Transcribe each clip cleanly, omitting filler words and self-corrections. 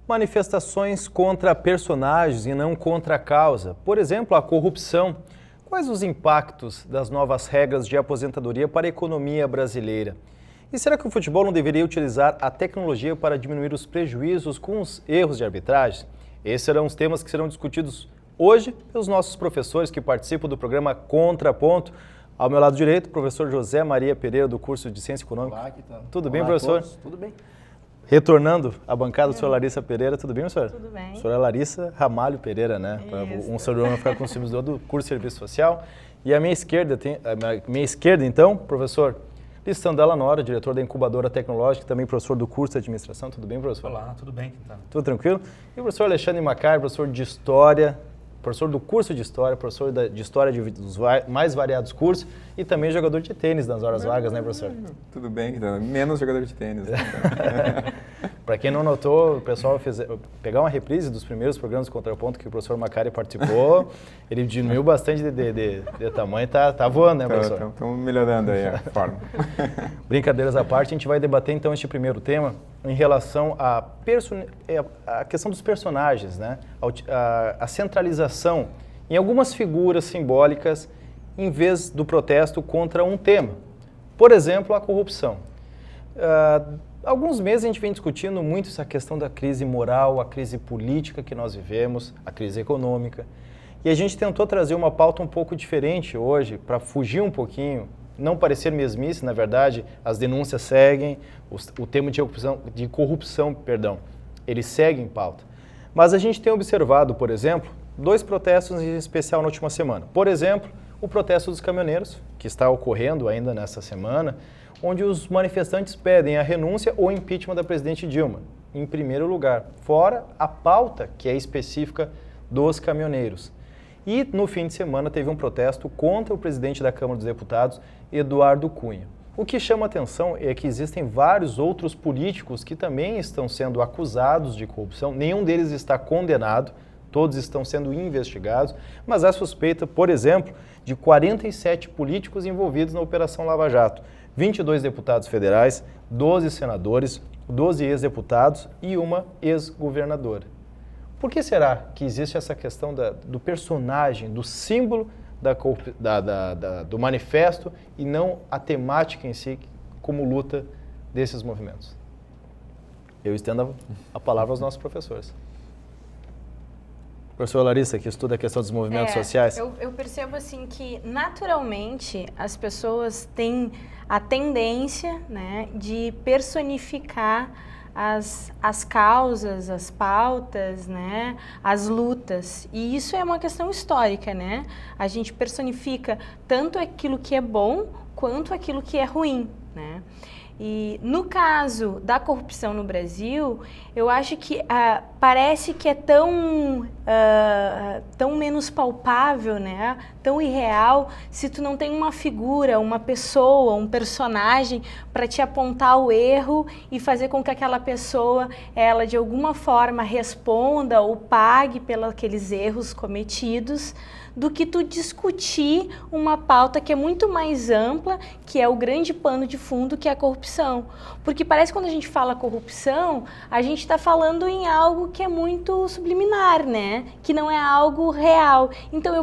Manifestações contra personagens e não contra a causa. Por exemplo, a corrupção. Quais os impactos das novas regras de aposentadoria para a economia brasileira? E será que o futebol não deveria utilizar a tecnologia para diminuir os prejuízos com os erros de arbitragem? Esses serão os temas que serão discutidos hoje pelos nossos professores que participam do programa Contraponto. Ao meu lado direito, o professor José Maria Pereira, do curso de Ciência Econômica. Olá, que tal? Tudo bem, professor? Tudo bem. Retornando à bancada, o senhor Larissa Pereira, tudo bem, professor? Tudo bem. A senhora Larissa Ramalho Pereira, né? Para um sobrenome ficar com o símbolo do curso de Serviço Social. E à minha esquerda, então, professor Listandela Nora, diretor da Incubadora Tecnológica, também professor do curso de Administração. Tudo bem, professor? Olá, tudo bem, Quintana? Tudo tranquilo? E o professor Alexandre Macar, professor de História, professor do curso de História, professor de História dos mais variados cursos e também jogador de tênis nas horas vagas, né, professor? Tudo bem, Quintana. Menos jogador de tênis. Né? Para quem não notou, o pessoal pegar uma reprise dos primeiros programas de Contraponto que o professor Macari participou, ele diminuiu bastante de tamanho e tá voando, né, professor? Estamos melhorando aí a forma. Brincadeiras à parte, a gente vai debater então este primeiro tema em relação à questão dos personagens, né? A centralização em algumas figuras simbólicas em vez do protesto contra um tema. Por exemplo, a corrupção. Há alguns meses a gente vem discutindo muito essa questão da crise moral, a crise política que nós vivemos, a crise econômica. E a gente tentou trazer uma pauta um pouco diferente hoje, para fugir um pouquinho, não parecer mesmice, na verdade, as denúncias seguem, o tema de corrupção, ele segue em pauta. Mas a gente tem observado, por exemplo, dois protestos em especial na última semana. Por exemplo, o protesto dos caminhoneiros, que está ocorrendo ainda nessa semana, onde os manifestantes pedem a renúncia ou impeachment da presidente Dilma, em primeiro lugar, fora a pauta que é específica dos caminhoneiros. E no fim de semana teve um protesto contra o presidente da Câmara dos Deputados, Eduardo Cunha. O que chama atenção é que existem vários outros políticos que também estão sendo acusados de corrupção, nenhum deles está condenado, todos estão sendo investigados, mas há suspeita, por exemplo, de 47 políticos envolvidos na Operação Lava Jato, 22 deputados federais, 12 senadores, 12 ex-deputados e uma ex-governadora. Por que será que existe essa questão do personagem, do símbolo do manifesto e não a temática em si como luta desses movimentos? Eu estendo a palavra aos nossos professores. Professora Larissa, que estuda a questão dos movimentos sociais. Eu percebo assim que naturalmente as pessoas têm a tendência, né, de personificar as causas, as pautas, né, as lutas. E isso é uma questão histórica, né? A gente personifica tanto aquilo que é bom quanto aquilo que é ruim, né? E no caso da corrupção no Brasil, eu acho que parece que é tão menos palpável, né? Tão irreal, se tu não tem uma figura, uma pessoa, um personagem para te apontar o erro e fazer com que aquela pessoa, ela de alguma forma responda ou pague pelos aqueles erros cometidos, do que tu discutir uma pauta que é muito mais ampla, que é o grande pano de fundo, que é a corrupção. Porque parece que quando a gente fala corrupção, a gente está falando em algo que é muito subliminar, né? Que não é algo real. Então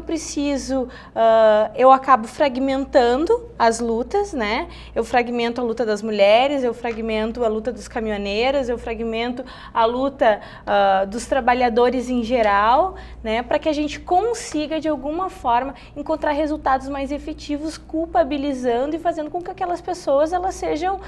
eu acabo fragmentando as lutas, né? Eu fragmento a luta das mulheres, eu fragmento a luta dos caminhoneiros, eu fragmento a luta dos trabalhadores em geral, né? Para que a gente consiga, de alguma forma, encontrar resultados mais efetivos, culpabilizando e fazendo com que aquelas pessoas elas sejam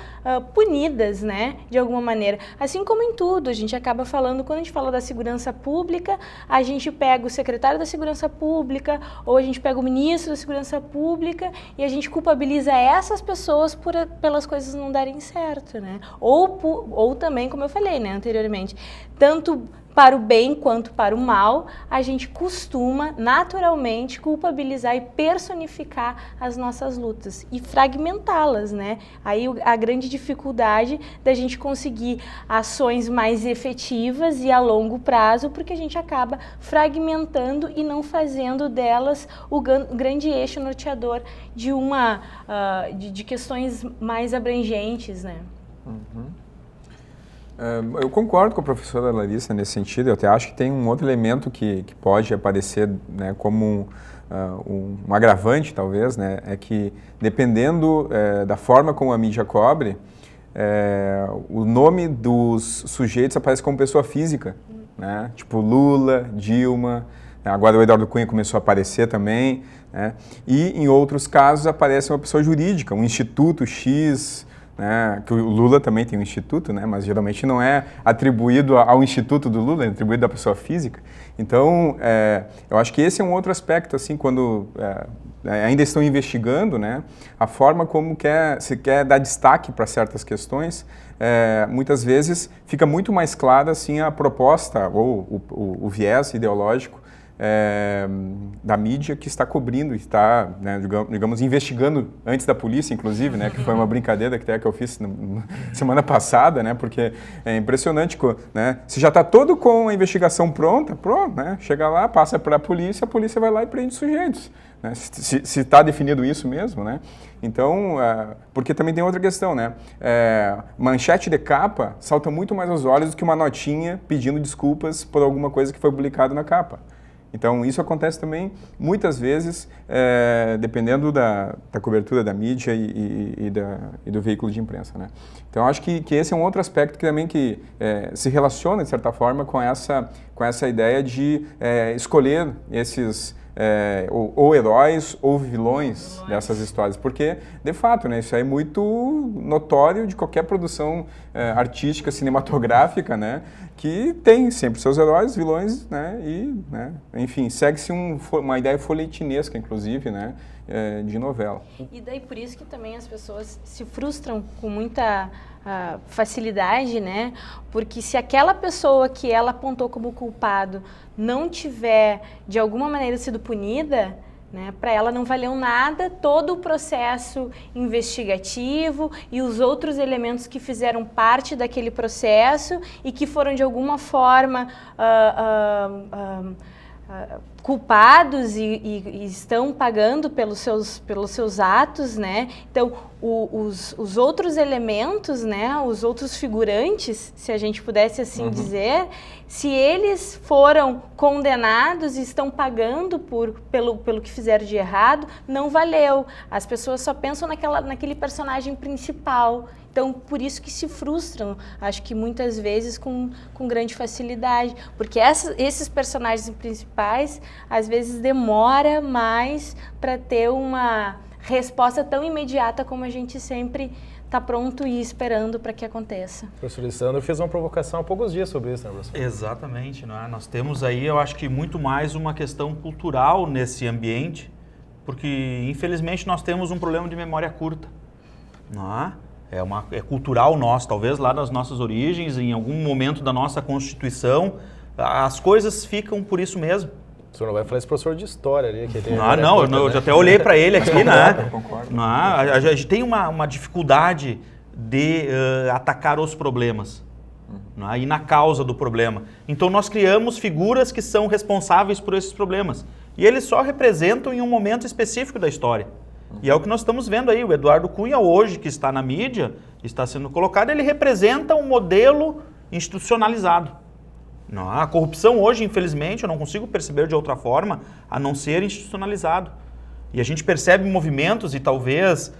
punidas, né, de alguma maneira. Assim como em tudo, a gente acaba falando, quando a gente fala da segurança pública, a gente pega o secretário da segurança pública ou a gente pega o ministro da segurança pública e a gente culpabiliza essas pessoas pelas coisas não darem certo, né? Ou também, como eu falei, né, anteriormente, tanto para o bem quanto para o mal, a gente costuma naturalmente culpabilizar e personificar as nossas lutas e fragmentá-las, né? Aí a grande dificuldade da gente conseguir ações mais efetivas e a longo prazo, porque a gente acaba fragmentando e não fazendo delas o grande eixo norteador de questões mais abrangentes, né? Uhum. Eu concordo com a professora Larissa nesse sentido. Eu até acho que tem um outro elemento que pode aparecer, né, como um agravante, talvez, né, é que dependendo da forma como a mídia cobre, o nome dos sujeitos aparece como pessoa física, né, tipo Lula, Dilma, agora o Eduardo Cunha começou a aparecer também, né, e em outros casos aparece uma pessoa jurídica, um instituto X, né, que o Lula também tem um instituto, né, mas geralmente não é atribuído ao instituto do Lula, é atribuído à pessoa física. Então, eu acho que esse é um outro aspecto, assim, quando ainda estão investigando, né, a forma como se quer dar destaque para certas questões, muitas vezes fica muito mais clara, assim, a proposta ou o viés ideológico da mídia que está cobrindo, está, né, digamos, investigando antes da polícia, inclusive, né, que foi uma brincadeira que eu fiz semana passada, né, porque é impressionante, né, se já está todo com a investigação pronto, né, chega lá, passa para a polícia vai lá e prende os sujeitos, né, se está definido isso mesmo, né, então, porque também tem outra questão, né, manchete de capa salta muito mais aos olhos do que uma notinha pedindo desculpas por alguma coisa que foi publicada na capa. Então, isso acontece também, muitas vezes, dependendo da cobertura da mídia e do veículo de imprensa, né? Então, acho que esse é um outro aspecto que também se relaciona, de certa forma, com essa ideia de escolher esses ou heróis ou vilões dessas histórias, porque, de fato, né, isso é muito notório de qualquer produção artística, cinematográfica, né, que tem sempre seus heróis, vilões, né, e, né, enfim, segue-se uma ideia folhetinesca, inclusive, né, de novela. E daí por isso que também as pessoas se frustram com muita facilidade, né? Porque se aquela pessoa que ela apontou como culpado não tiver, de alguma maneira, sido punida, né, para ela não valeu nada todo o processo investigativo e os outros elementos que fizeram parte daquele processo e que foram, de alguma forma, culpados e estão pagando pelos seus atos, né? Então, os outros elementos, né, os outros figurantes, se a gente pudesse assim dizer, se eles foram condenados e estão pagando pelo que fizeram de errado, não valeu. As pessoas só pensam naquele personagem principal. Então, por isso que se frustram, acho que muitas vezes com grande facilidade, porque esses personagens principais, às vezes, demora mais para ter uma resposta tão imediata como a gente sempre está pronto e esperando para que aconteça. O professor Alessandro fez uma provocação há poucos dias sobre isso, né, professor? Exatamente, né? Nós temos aí, eu acho que muito mais uma questão cultural nesse ambiente, porque, infelizmente, nós temos um problema de memória curta, não é? É cultural nosso, talvez lá das nossas origens, em algum momento da nossa Constituição, as coisas ficam por isso mesmo. O senhor não vai falar esse professor de história ali. Que tem eu já até olhei para ele aqui, né? Concordo. A gente tem uma dificuldade de atacar os problemas, né? E na causa do problema. Então nós criamos figuras que são responsáveis por esses problemas. E eles só representam em um momento específico da história. E é o que nós estamos vendo aí, o Eduardo Cunha hoje, que está na mídia, está sendo colocado, ele representa um modelo institucionalizado. Não, a corrupção hoje, infelizmente, eu não consigo perceber de outra forma, a não ser institucionalizado. E a gente percebe movimentos e talvez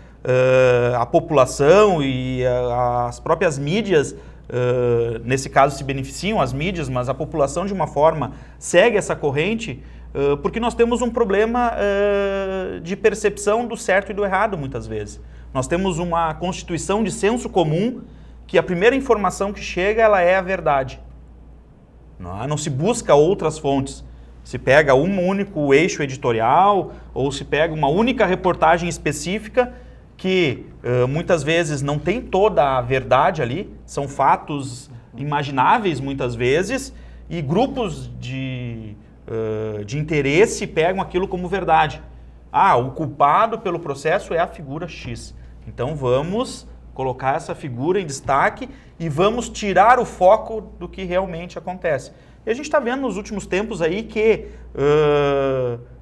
a população e as próprias mídias, nesse caso se beneficiam as mídias, mas a população de uma forma segue essa corrente, porque nós temos um problema de percepção do certo e do errado, muitas vezes. Nós temos uma constituição de senso comum que a primeira informação que chega, ela é a verdade. Não se busca outras fontes. Se pega um único eixo editorial ou se pega uma única reportagem específica que muitas vezes não tem toda a verdade ali, são fatos imagináveis muitas vezes e grupos de interesse pegam aquilo como verdade. O culpado pelo processo é a figura X. Então vamos colocar essa figura em destaque e vamos tirar o foco do que realmente acontece. E a gente está vendo nos últimos tempos aí que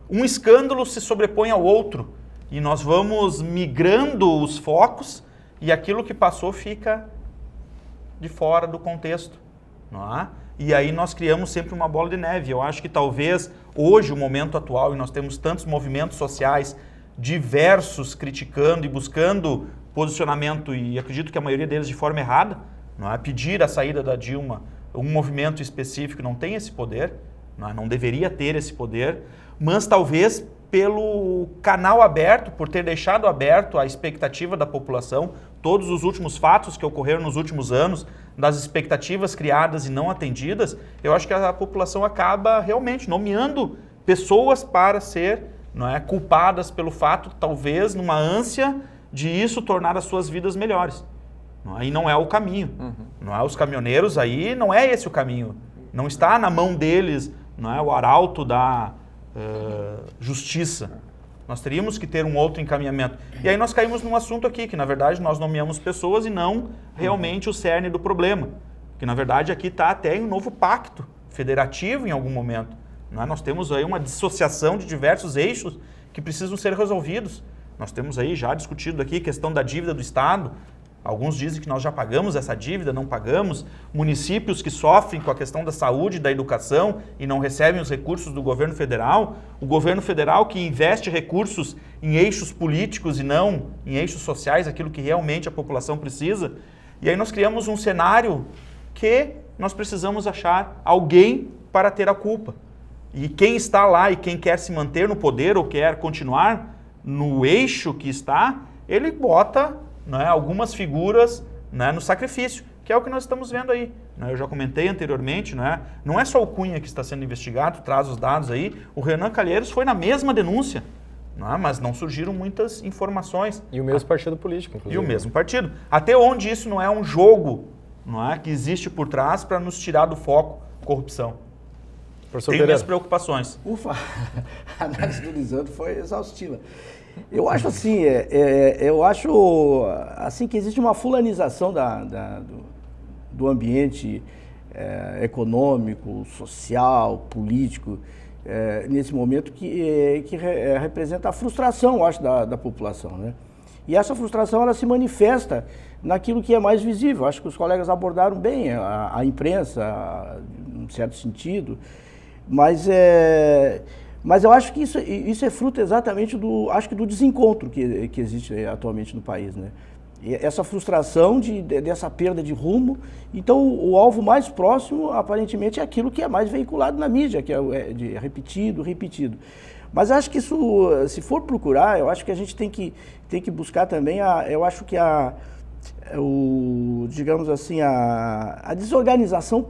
um escândalo se sobrepõe ao outro e nós vamos migrando os focos e aquilo que passou fica de fora do contexto. Não é? E aí nós criamos sempre uma bola de neve. Eu acho que talvez hoje, o momento atual, e nós temos tantos movimentos sociais diversos criticando e buscando posicionamento, e acredito que a maioria deles de forma errada, não é? Pedir a saída da Dilma, um movimento específico não tem esse poder, não deveria ter esse poder, mas talvez pelo canal aberto, por ter deixado aberto a expectativa da população, todos os últimos fatos que ocorreram nos últimos anos, das expectativas criadas e não atendidas, eu acho que a população acaba realmente nomeando pessoas para ser, não é, culpadas pelo fato, talvez numa ânsia de isso tornar as suas vidas melhores. Aí não é o caminho. Não é? Os caminhoneiros aí, não é esse o caminho. Não está na mão deles, não é, o arauto da justiça. Nós teríamos que ter um outro encaminhamento. E aí nós caímos num assunto aqui, que na verdade nós nomeamos pessoas e não realmente o cerne do problema. Que na verdade aqui está até um novo pacto federativo em algum momento. Não é? Nós temos aí uma dissociação de diversos eixos que precisam ser resolvidos. Nós temos aí já discutido aqui a questão da dívida do Estado. Alguns dizem que nós já pagamos essa dívida, não pagamos. Municípios que sofrem com a questão da saúde e da educação e não recebem os recursos do governo federal. O governo federal que investe recursos em eixos políticos e não em eixos sociais, aquilo que realmente a população precisa. E aí nós criamos um cenário que nós precisamos achar alguém para ter a culpa. E quem está lá e quem quer se manter no poder ou quer continuar no eixo que está, ele bota, não é, algumas figuras, não é, no sacrifício, que é o que nós estamos vendo aí. Não é? Eu já comentei anteriormente, não é só o Cunha que está sendo investigado, traz os dados aí, o Renan Calheiros foi na mesma denúncia, não é? Mas não surgiram muitas informações. E o mesmo partido político, inclusive. E o mesmo partido. Até onde isso não é um jogo, não é, que existe por trás para nos tirar do foco corrupção. Tenho minhas preocupações. Ufa, a análise do Lisandro foi exaustiva. Eu acho assim, que existe uma fulanização do ambiente econômico, social, político, nesse momento que representa a frustração, eu acho, da população, né? E essa frustração, ela se manifesta naquilo que é mais visível. Acho que os colegas abordaram bem a imprensa, num certo sentido, mas eu acho que isso é fruto exatamente do desencontro que existe atualmente no país, né? E essa frustração dessa perda de rumo. Então, o alvo mais próximo, aparentemente, é aquilo que é mais veiculado na mídia, que é repetido. Mas acho que isso, se for procurar, eu acho que a gente tem que buscar também, digamos assim, a desorganização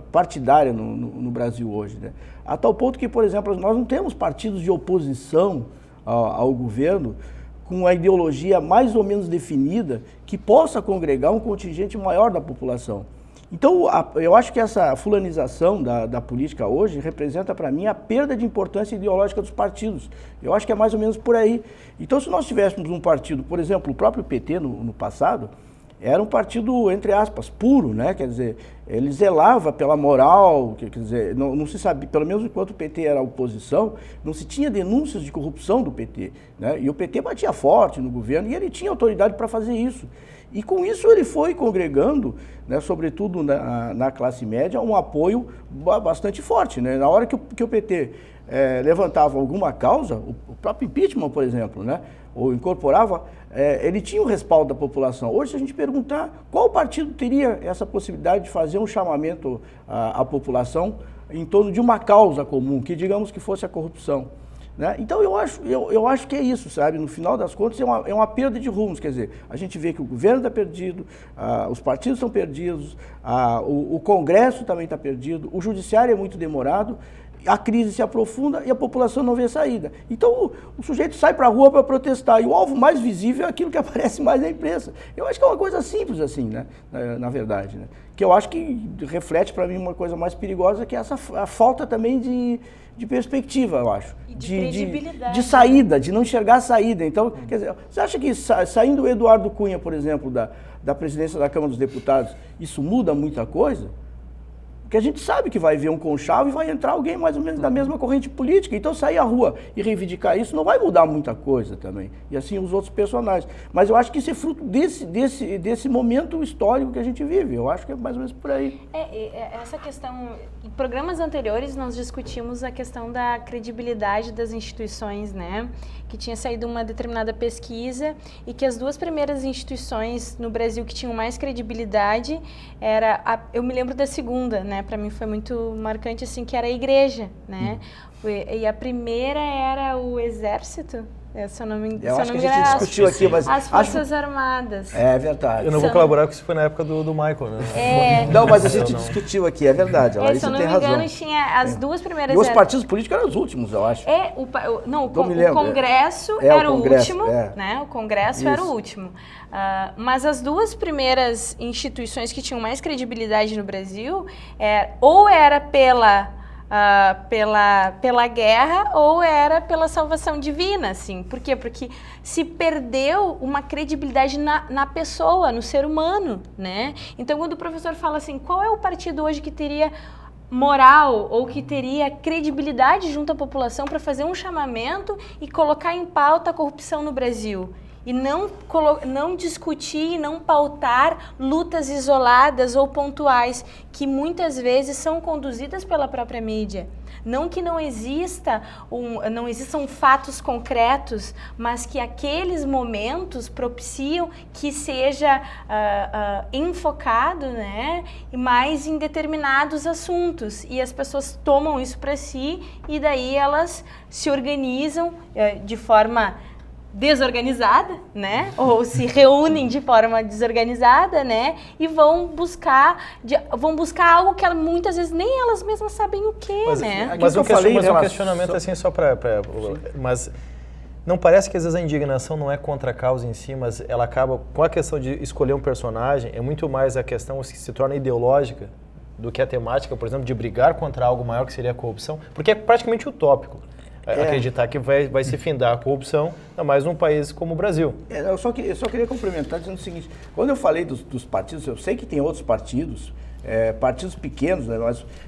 partidária no Brasil hoje, né? A tal ponto que, por exemplo, nós não temos partidos de oposição ao governo com a ideologia mais ou menos definida que possa congregar um contingente maior da população. Então, eu acho que essa fulanização da política hoje representa para mim a perda de importância ideológica dos partidos. Eu acho que é mais ou menos por aí. Então, se nós tivéssemos um partido, por exemplo, o próprio PT no passado, era um partido, entre aspas, puro, né? Quer dizer, ele zelava pela moral, quer dizer, não se sabia, pelo menos enquanto o PT era oposição, não se tinha denúncias de corrupção do PT, né? E o PT batia forte no governo e ele tinha autoridade para fazer isso. E com isso ele foi congregando, né, sobretudo na classe média, um apoio bastante forte, né? Na hora que o PT levantava alguma causa, o próprio impeachment, por exemplo, né, ou incorporava, ele tinha o respaldo da população. Hoje, se a gente perguntar qual partido teria essa possibilidade de fazer um chamamento à população em torno de uma causa comum, que digamos que fosse a corrupção, né? Então eu acho que é isso, sabe? No final das contas é uma perda de rumos, quer dizer, a gente vê que o governo está perdido, os partidos estão perdidos, o Congresso também está perdido, o judiciário é muito demorado, a crise se aprofunda e a população não vê saída. Então o sujeito sai para a rua para protestar e o alvo mais visível é aquilo que aparece mais na imprensa. Eu acho que é uma coisa simples assim, né? Na verdade, né? Que eu acho que reflete para mim uma coisa mais perigosa, que é a falta também de perspectiva, eu acho. E de credibilidade. De saída, de não enxergar a saída. Então, quer dizer, você acha que saindo o Eduardo Cunha, por exemplo, da presidência da Câmara dos Deputados, isso muda muita coisa? Porque a gente sabe que vai ver um conchavo e vai entrar alguém mais ou menos da mesma corrente política. Então sair à rua e reivindicar isso não vai mudar muita coisa também. E assim os outros personagens. Mas eu acho que isso é fruto desse momento histórico que a gente vive. Eu acho que é mais ou menos por aí. Essa questão, em programas anteriores nós discutimos a questão da credibilidade das instituições, né? Que tinha saído uma determinada pesquisa e que as duas primeiras instituições no Brasil que tinham mais credibilidade eu me lembro da segunda, né? Para mim foi muito marcante, assim, que era a igreja, né? E a primeira era o exército. Se eu não me engano, eu acho que a gente discutiu aqui, mas as Forças Armadas. É verdade. Eu não vou colaborar porque isso foi na época do Michael, né? Não, mas a gente discutiu aqui, é verdade. A Larissa tem razão. Se eu não me engano, tinha as duas primeiras... E os partidos políticos eram os últimos, eu acho. O Congresso era o último, né? O Congresso era o último. Mas as duas primeiras instituições que tinham mais credibilidade no Brasil, ou era pela guerra ou era pela salvação divina, assim. Por quê? Porque se perdeu uma credibilidade na pessoa, no ser humano, né? Então, quando o professor fala assim, qual é o partido hoje que teria moral ou que teria credibilidade junto à população para fazer um chamamento e colocar em pauta a corrupção no Brasil? E não discutir, não pautar lutas isoladas ou pontuais, que muitas vezes são conduzidas pela própria mídia. Não que não existam fatos concretos, mas que aqueles momentos propiciam que seja enfocado, né, mais em determinados assuntos. E as pessoas tomam isso para si e daí elas se organizam de forma desorganizada, né? Ou se reúnem de forma desorganizada, né? E vão buscar algo que muitas vezes nem elas mesmas sabem o que, né? Mas um questionamento assim só para... Mas não parece que às vezes a indignação não é contra a causa em si, mas ela acaba com a questão de escolher um personagem, é muito mais a questão que se torna ideológica do que a temática, por exemplo, de brigar contra algo maior que seria a corrupção, porque é praticamente utópico. Acreditar que vai se findar a corrupção, ainda mais num país como o Brasil. Eu só queria complementar dizendo o seguinte, quando eu falei dos partidos, eu sei que tem outros partidos, partidos pequenos, né,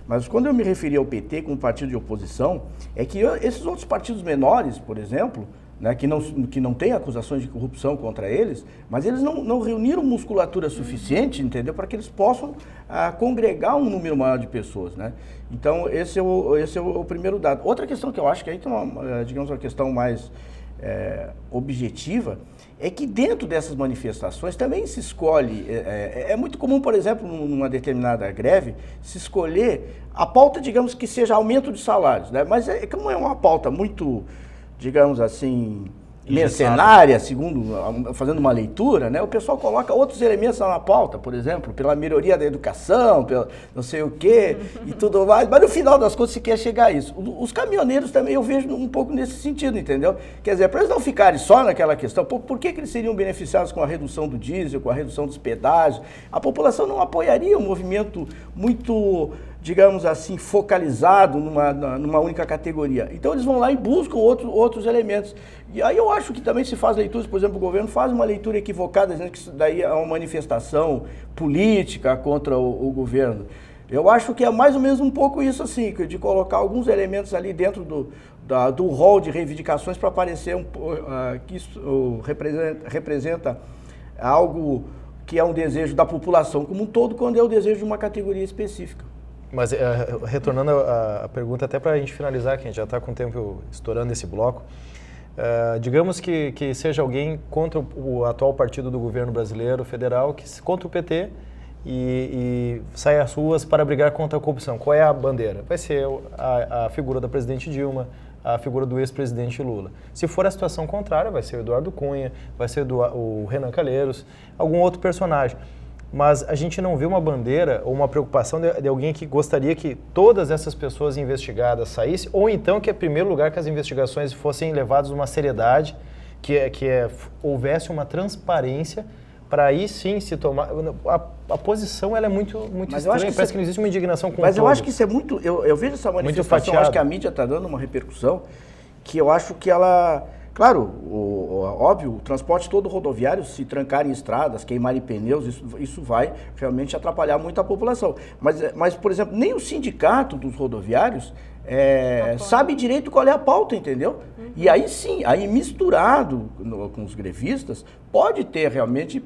mas quando eu me referi ao PT como partido de oposição, é que esses outros partidos menores, por exemplo, né, que não tem acusações de corrupção contra eles, mas eles não reuniram musculatura suficiente, entendeu, para que eles possam congregar um número maior de pessoas, né? Então, esse é o primeiro dado. Outra questão que eu acho que aí tem uma questão mais objetiva, é que dentro dessas manifestações também se escolhe, é muito comum, por exemplo, numa determinada greve, se escolher a pauta, digamos, que seja aumento de salários, né? Mas como é uma pauta muito, digamos assim, mercenária, fazendo uma leitura, né? O pessoal coloca outros elementos lá na pauta, por exemplo, pela melhoria da educação, pelo não sei o quê e tudo mais, mas no final das contas se quer chegar a isso. Os caminhoneiros também eu vejo um pouco nesse sentido, entendeu? Quer dizer, para eles não ficarem só naquela questão, por que eles seriam beneficiados com a redução do diesel, com a redução dos pedágios? A população não apoiaria um movimento muito, digamos assim, focalizado numa única categoria. Então eles vão lá e buscam outros elementos. E aí eu acho que também se faz leituras, por exemplo, o governo faz uma leitura equivocada, dizendo que isso daí é uma manifestação política contra o governo. Eu acho que é mais ou menos um pouco isso assim, de colocar alguns elementos ali dentro do rol de reivindicações para parecer que isso representa algo que é um desejo da população como um todo, quando é o desejo de uma categoria específica. Mas retornando à pergunta, até para a gente finalizar, que a gente já está com o tempo estourando esse bloco, digamos que seja alguém contra o atual partido do governo brasileiro federal, contra o PT e sai às ruas para brigar contra a corrupção. Qual é a bandeira? Vai ser a figura da presidente Dilma, a figura do ex-presidente Lula. Se for a situação contrária, vai ser o Eduardo Cunha, vai ser o Renan Calheiros, algum outro personagem. Mas a gente não vê uma bandeira ou uma preocupação de alguém que gostaria que todas essas pessoas investigadas saíssem, ou então que, em primeiro lugar, que as investigações fossem levadas numa seriedade, houvesse uma transparência para aí sim se tomar... A posição ela é muito estranha, parece que não existe uma indignação com Mas eu acho que isso é muito... Eu vejo essa manifestação, acho que a mídia está dando uma repercussão, que eu acho que ela Claro, óbvio, o transporte todo rodoviário, se trancar em estradas, queimarem pneus, isso vai realmente atrapalhar muito a população. Mas, por exemplo, nem o sindicato dos rodoviários sabe direito qual é a pauta, entendeu? E aí sim, aí misturado com os grevistas, pode ter realmente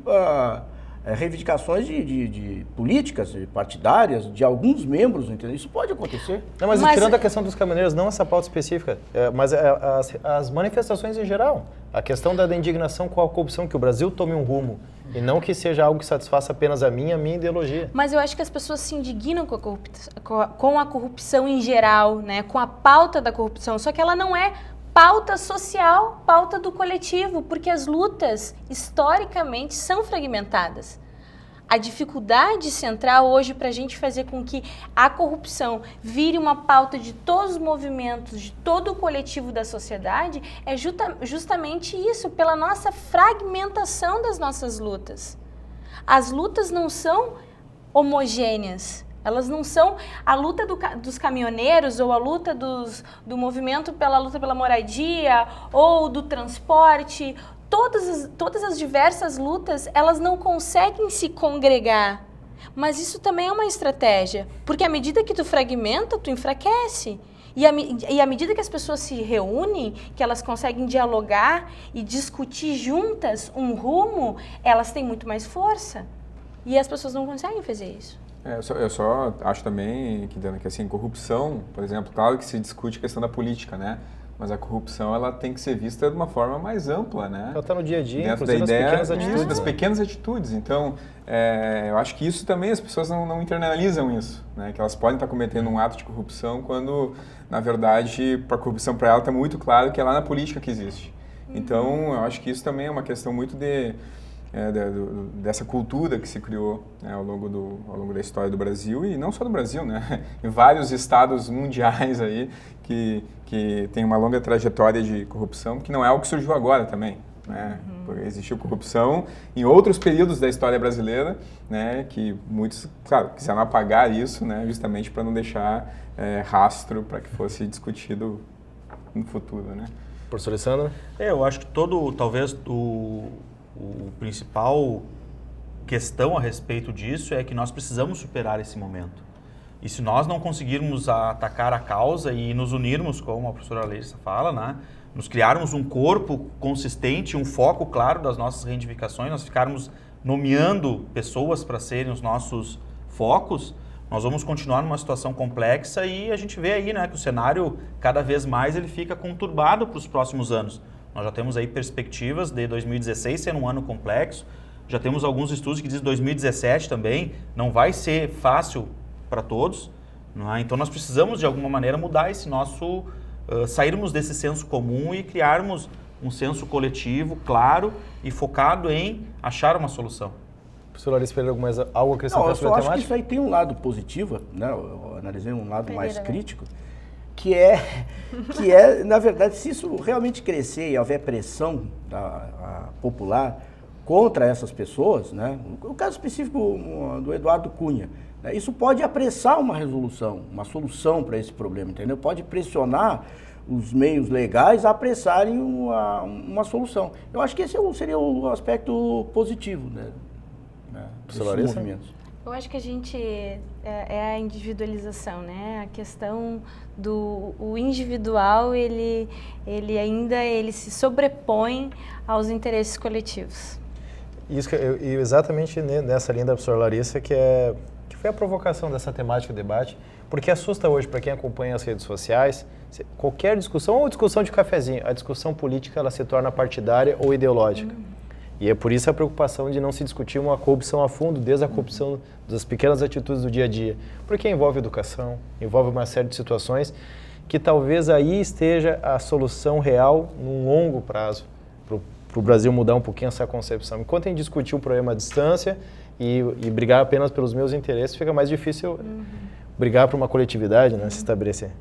reivindicações de políticas partidárias de alguns membros, entendeu? Isso pode acontecer. Não, mas tirando a questão dos caminhoneiros, não essa pauta específica, mas as manifestações em geral. A questão da indignação com a corrupção, que o Brasil tome um rumo, e não que seja algo que satisfaça apenas a minha ideologia. Mas eu acho que as pessoas se indignam com a corrupção em geral, né? Com a pauta da corrupção, só que ela não é pauta social, pauta do coletivo, porque as lutas, historicamente, são fragmentadas. A dificuldade central hoje para a gente fazer com que a corrupção vire uma pauta de todos os movimentos, de todo o coletivo da sociedade, é justamente isso, pela nossa fragmentação das nossas lutas. As lutas não são homogêneas. Elas não são a luta dos caminhoneiros ou a luta do movimento pela luta pela moradia ou do transporte. Todas as diversas lutas, elas não conseguem se congregar. Mas isso também é uma estratégia, porque à medida que tu fragmenta, tu enfraquece. E à medida que as pessoas se reúnem, que elas conseguem dialogar e discutir juntas um rumo, elas têm muito mais força. E as pessoas não conseguem fazer isso. Eu só acho também que assim, corrupção, por exemplo, claro que se discute a questão da política, né? Mas a corrupção, ela tem que ser vista de uma forma mais ampla, né? Ela está no dia a dia, dentro da inclusive ideia, das pequenas atitudes. Das pequenas atitudes. Então, eu acho que isso também, as pessoas não internalizam isso, né? Que elas podem estar cometendo um ato de corrupção quando, na verdade, a corrupção para ela está muito claro que é lá na política que existe. Então, eu acho que isso também é uma questão muito dessa cultura que se criou, né, ao longo da história do Brasil, e não só do Brasil, né, em vários estados mundiais aí que tem uma longa trajetória de corrupção, que não é algo que surgiu agora também, né, porque existiu corrupção em outros períodos da história brasileira, né, que muitos, claro, quiseram apagar isso, né, justamente para não deixar rastro para que fosse discutido no futuro, né. Professor Alessandro? Eu acho que talvez o principal questão a respeito disso é que nós precisamos superar esse momento. E se nós não conseguirmos atacar a causa e nos unirmos, como a professora Leissa fala, né, nos criarmos um corpo consistente, um foco claro das nossas reivindicações, nós ficarmos nomeando pessoas para serem os nossos focos, nós vamos continuar numa situação complexa e a gente vê aí, né, que o cenário cada vez mais ele fica conturbado para os próximos anos. Nós já temos aí perspectivas de 2016 ser um ano complexo, já temos alguns estudos que dizem que 2017 também não vai ser fácil para todos, não é? Então nós precisamos de alguma maneira mudar esse nosso, sairmos desse senso comum e criarmos um senso coletivo claro e focado em achar uma solução. Professor Larissa Pereira, algo a acrescentar sobre a temática? Eu só acho que isso aí tem um lado positivo, né? Eu analisei um lado mais crítico, que é, na verdade, se isso realmente crescer e houver pressão popular contra essas pessoas, né? O caso específico do Eduardo Cunha, né? Isso pode apressar uma resolução, uma solução para esse problema, entendeu? Pode pressionar os meios legais a apressarem uma solução. Eu acho que esse seria o aspecto positivo, né? Desses movimentos. Eu acho que a gente é a individualização, né? A questão o individual, ele se sobrepõe aos interesses coletivos. Isso e exatamente nessa linha da professora Larissa que foi a provocação dessa temática do debate, porque assusta hoje para quem acompanha as redes sociais, qualquer discussão ou discussão de cafezinho, a discussão política ela se torna partidária ou ideológica. E é por isso a preocupação de não se discutir uma corrupção a fundo, desde a corrupção das pequenas atitudes do dia a dia. Porque envolve educação, envolve uma série de situações que talvez aí esteja a solução real num longo prazo, para o Brasil mudar um pouquinho essa concepção. Enquanto a gente discutir o problema à distância e brigar apenas pelos meus interesses, fica mais difícil brigar por uma coletividade, né, se estabelecer.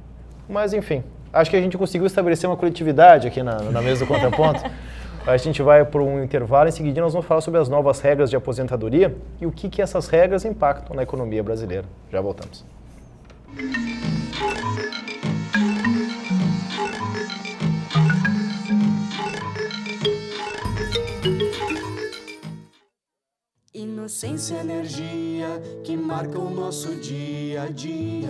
Mas, enfim, acho que a gente conseguiu estabelecer uma coletividade aqui na mesa do Contraponto. A gente vai por um intervalo, em seguida nós vamos falar sobre as novas regras de aposentadoria e o que essas regras impactam na economia brasileira. Já voltamos. ciência e energia que marcam o nosso dia a dia.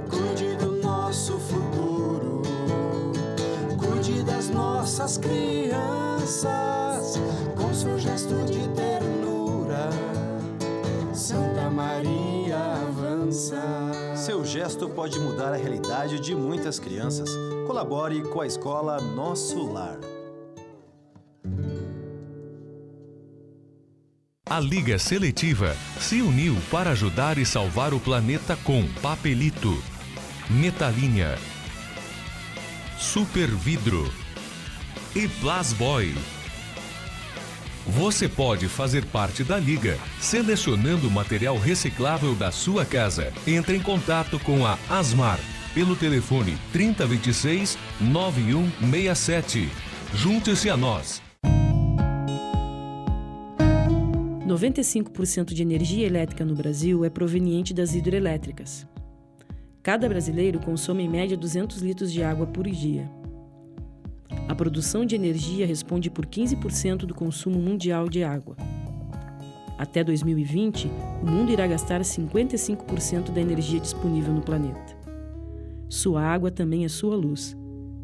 Cuide do nosso futuro, cuide das nossas crianças, com seu gesto de ternura, Santa Maria avança. Seu gesto pode mudar a realidade de muitas crianças. Colabore com a escola Nosso Lar. A Liga Seletiva se uniu para ajudar e salvar o planeta com Papelito, Metalinha, Super Vidro e Plasboy. Você pode fazer parte da Liga selecionando o material reciclável da sua casa. Entre em contato com a Asmar pelo telefone 3026-9167. Junte-se a nós. 95% de energia elétrica no Brasil é proveniente das hidrelétricas. Cada brasileiro consome em média 200 litros de água por dia. A produção de energia responde por 15% do consumo mundial de água. Até 2020, o mundo irá gastar 55% da energia disponível no planeta. Sua água também é sua luz.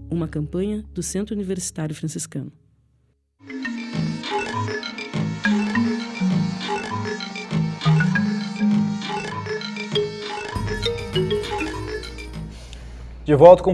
Uma campanha do Centro Universitário Franciscano. De volta com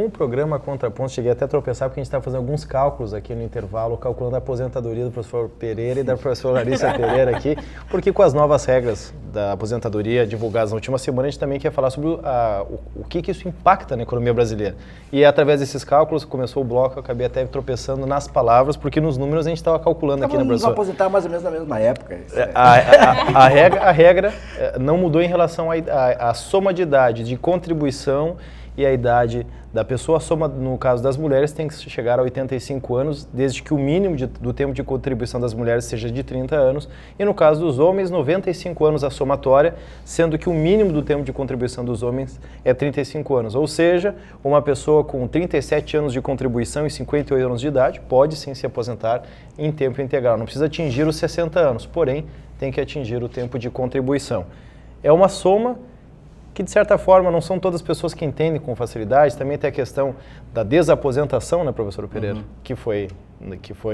o programa Contraponto, cheguei até a tropeçar porque a gente estava fazendo alguns cálculos aqui no intervalo, calculando a aposentadoria do professor Pereira e da professora Larissa Pereira aqui, porque com as novas regras da aposentadoria divulgadas na última semana, a gente também quer falar sobre o que isso impacta na economia brasileira. E através desses cálculos, começou o bloco, eu acabei até tropeçando nas palavras, porque nos números a gente estava calculando aqui, né, professor? Vamos aposentar mais ou menos na mesma época. A regra não mudou em relação à soma de idade de contribuição e a idade da pessoa. A soma, no caso das mulheres, tem que chegar a 85 anos, desde que o mínimo do tempo de contribuição das mulheres seja de 30 anos. E no caso dos homens, 95 anos a somatória, sendo que o mínimo do tempo de contribuição dos homens é 35 anos. Ou seja, uma pessoa com 37 anos de contribuição e 58 anos de idade pode sim se aposentar em tempo integral. Não precisa atingir os 60 anos, porém, tem que atingir o tempo de contribuição. É uma soma que, de certa forma, não são todas as pessoas que entendem com facilidade. Também tem a questão da desaposentação, né, professor Pereira, que foi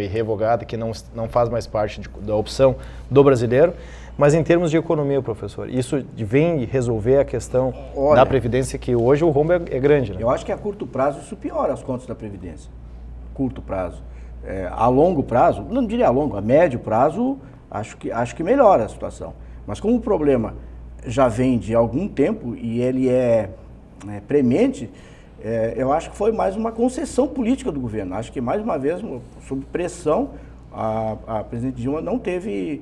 revogada, que não faz mais parte da opção do brasileiro. Mas em termos de economia, professor, isso vem resolver a questão da Previdência, que hoje o rombo é grande, né? Eu acho que a curto prazo isso piora as contas da Previdência. Curto prazo. A longo prazo, não diria a longo, a médio prazo, acho que melhora a situação. Mas como o problema já vem de algum tempo e ele é premente, eu acho que foi mais uma concessão política do governo. Acho que, mais uma vez, sob pressão, a presidente Dilma não teve,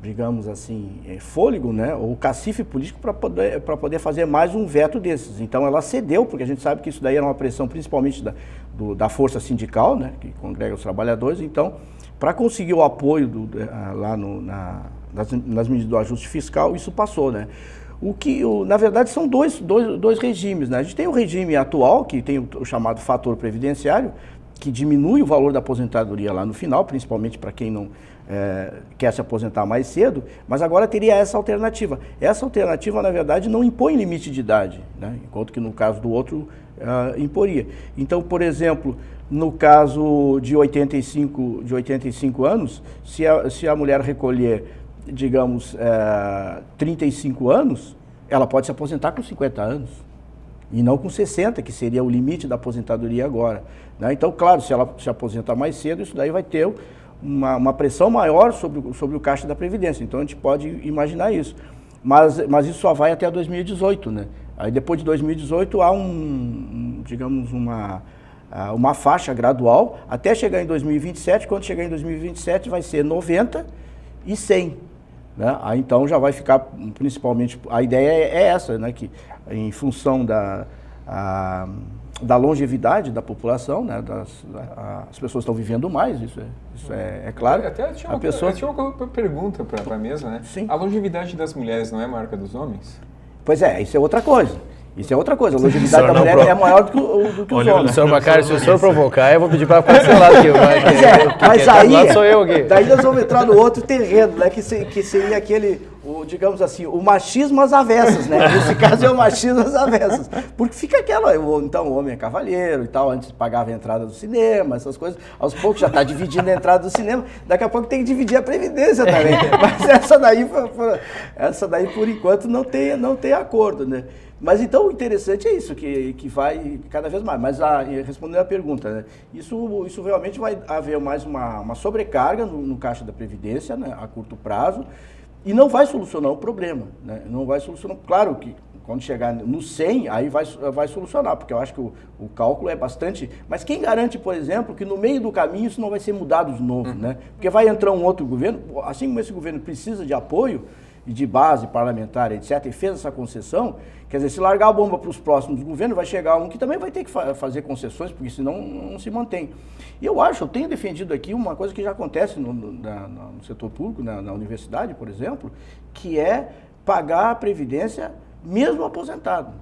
digamos assim, fôlego, né, ou cacife político para poder fazer mais um veto desses. Então ela cedeu, porque a gente sabe que isso daí era uma pressão principalmente da força sindical, né, que congrega os trabalhadores. Então, para conseguir o apoio lá nas medidas do ajuste fiscal, isso passou, né? Na verdade, são dois regimes, né? A gente tem o regime atual, que tem o chamado fator previdenciário, que diminui o valor da aposentadoria lá no final, principalmente para quem não quer se aposentar mais cedo, mas agora teria essa alternativa. Essa alternativa, na verdade, não impõe limite de idade, né? Enquanto que no caso do outro, imporia. Então, por exemplo, no caso de 85 anos, se a mulher recolher, digamos, 35 anos, ela pode se aposentar com 50 anos, e não com 60, que seria o limite da aposentadoria agora, né? Então, claro, se ela se aposentar mais cedo, isso daí vai ter uma pressão maior sobre o caixa da Previdência. Então, a gente pode imaginar isso. Mas isso só vai até 2018, né? Aí, depois de 2018, há digamos, uma faixa gradual, até chegar em 2027. Quando chegar em 2027, vai ser 90 e 100. Né? Aí, então, já vai ficar, principalmente, a ideia é essa, né? Que em função da longevidade da população, né? As pessoas estão vivendo mais, isso é claro. Até tinha uma pergunta para a mesa, né? Sim. A longevidade das mulheres não é marca dos homens? Pois é, isso é outra coisa. Isso é outra coisa, a longevidade da mulher é maior do que os homens. Senhor Macário, se o senhor provocar, eu vou pedir para ficar do seu lado aqui. Mas aí, sou eu aqui. Daí nós vamos entrar no outro terreno, né, que seria aquele, digamos assim, o machismo às avessas, né? Nesse caso é o machismo às avessas. Porque fica aquela, então o homem é cavalheiro e tal, antes pagava a entrada do cinema, essas coisas, aos poucos já está dividindo a entrada do cinema, daqui a pouco tem que dividir a previdência também. Mas essa daí por enquanto não tem acordo, né? Mas então o interessante é isso, que vai cada vez mais. Mas respondendo a pergunta, né, isso realmente vai haver mais uma sobrecarga no caixa da Previdência, né, a curto prazo, e não vai solucionar o problema. Né, não vai solucionar, claro que quando chegar no 100, aí vai solucionar, porque eu acho que o cálculo é bastante... Mas quem garante, por exemplo, que no meio do caminho isso não vai ser mudado de novo, né? Porque vai entrar um outro governo, assim como esse governo precisa de apoio, e de base parlamentar, etc., e fez essa concessão, quer dizer, se largar a bomba para os próximos governos, vai chegar um que também vai ter que fazer concessões, porque senão não se mantém. E eu tenho defendido aqui uma coisa que já acontece no setor público, na universidade, por exemplo, que é pagar a previdência mesmo aposentado,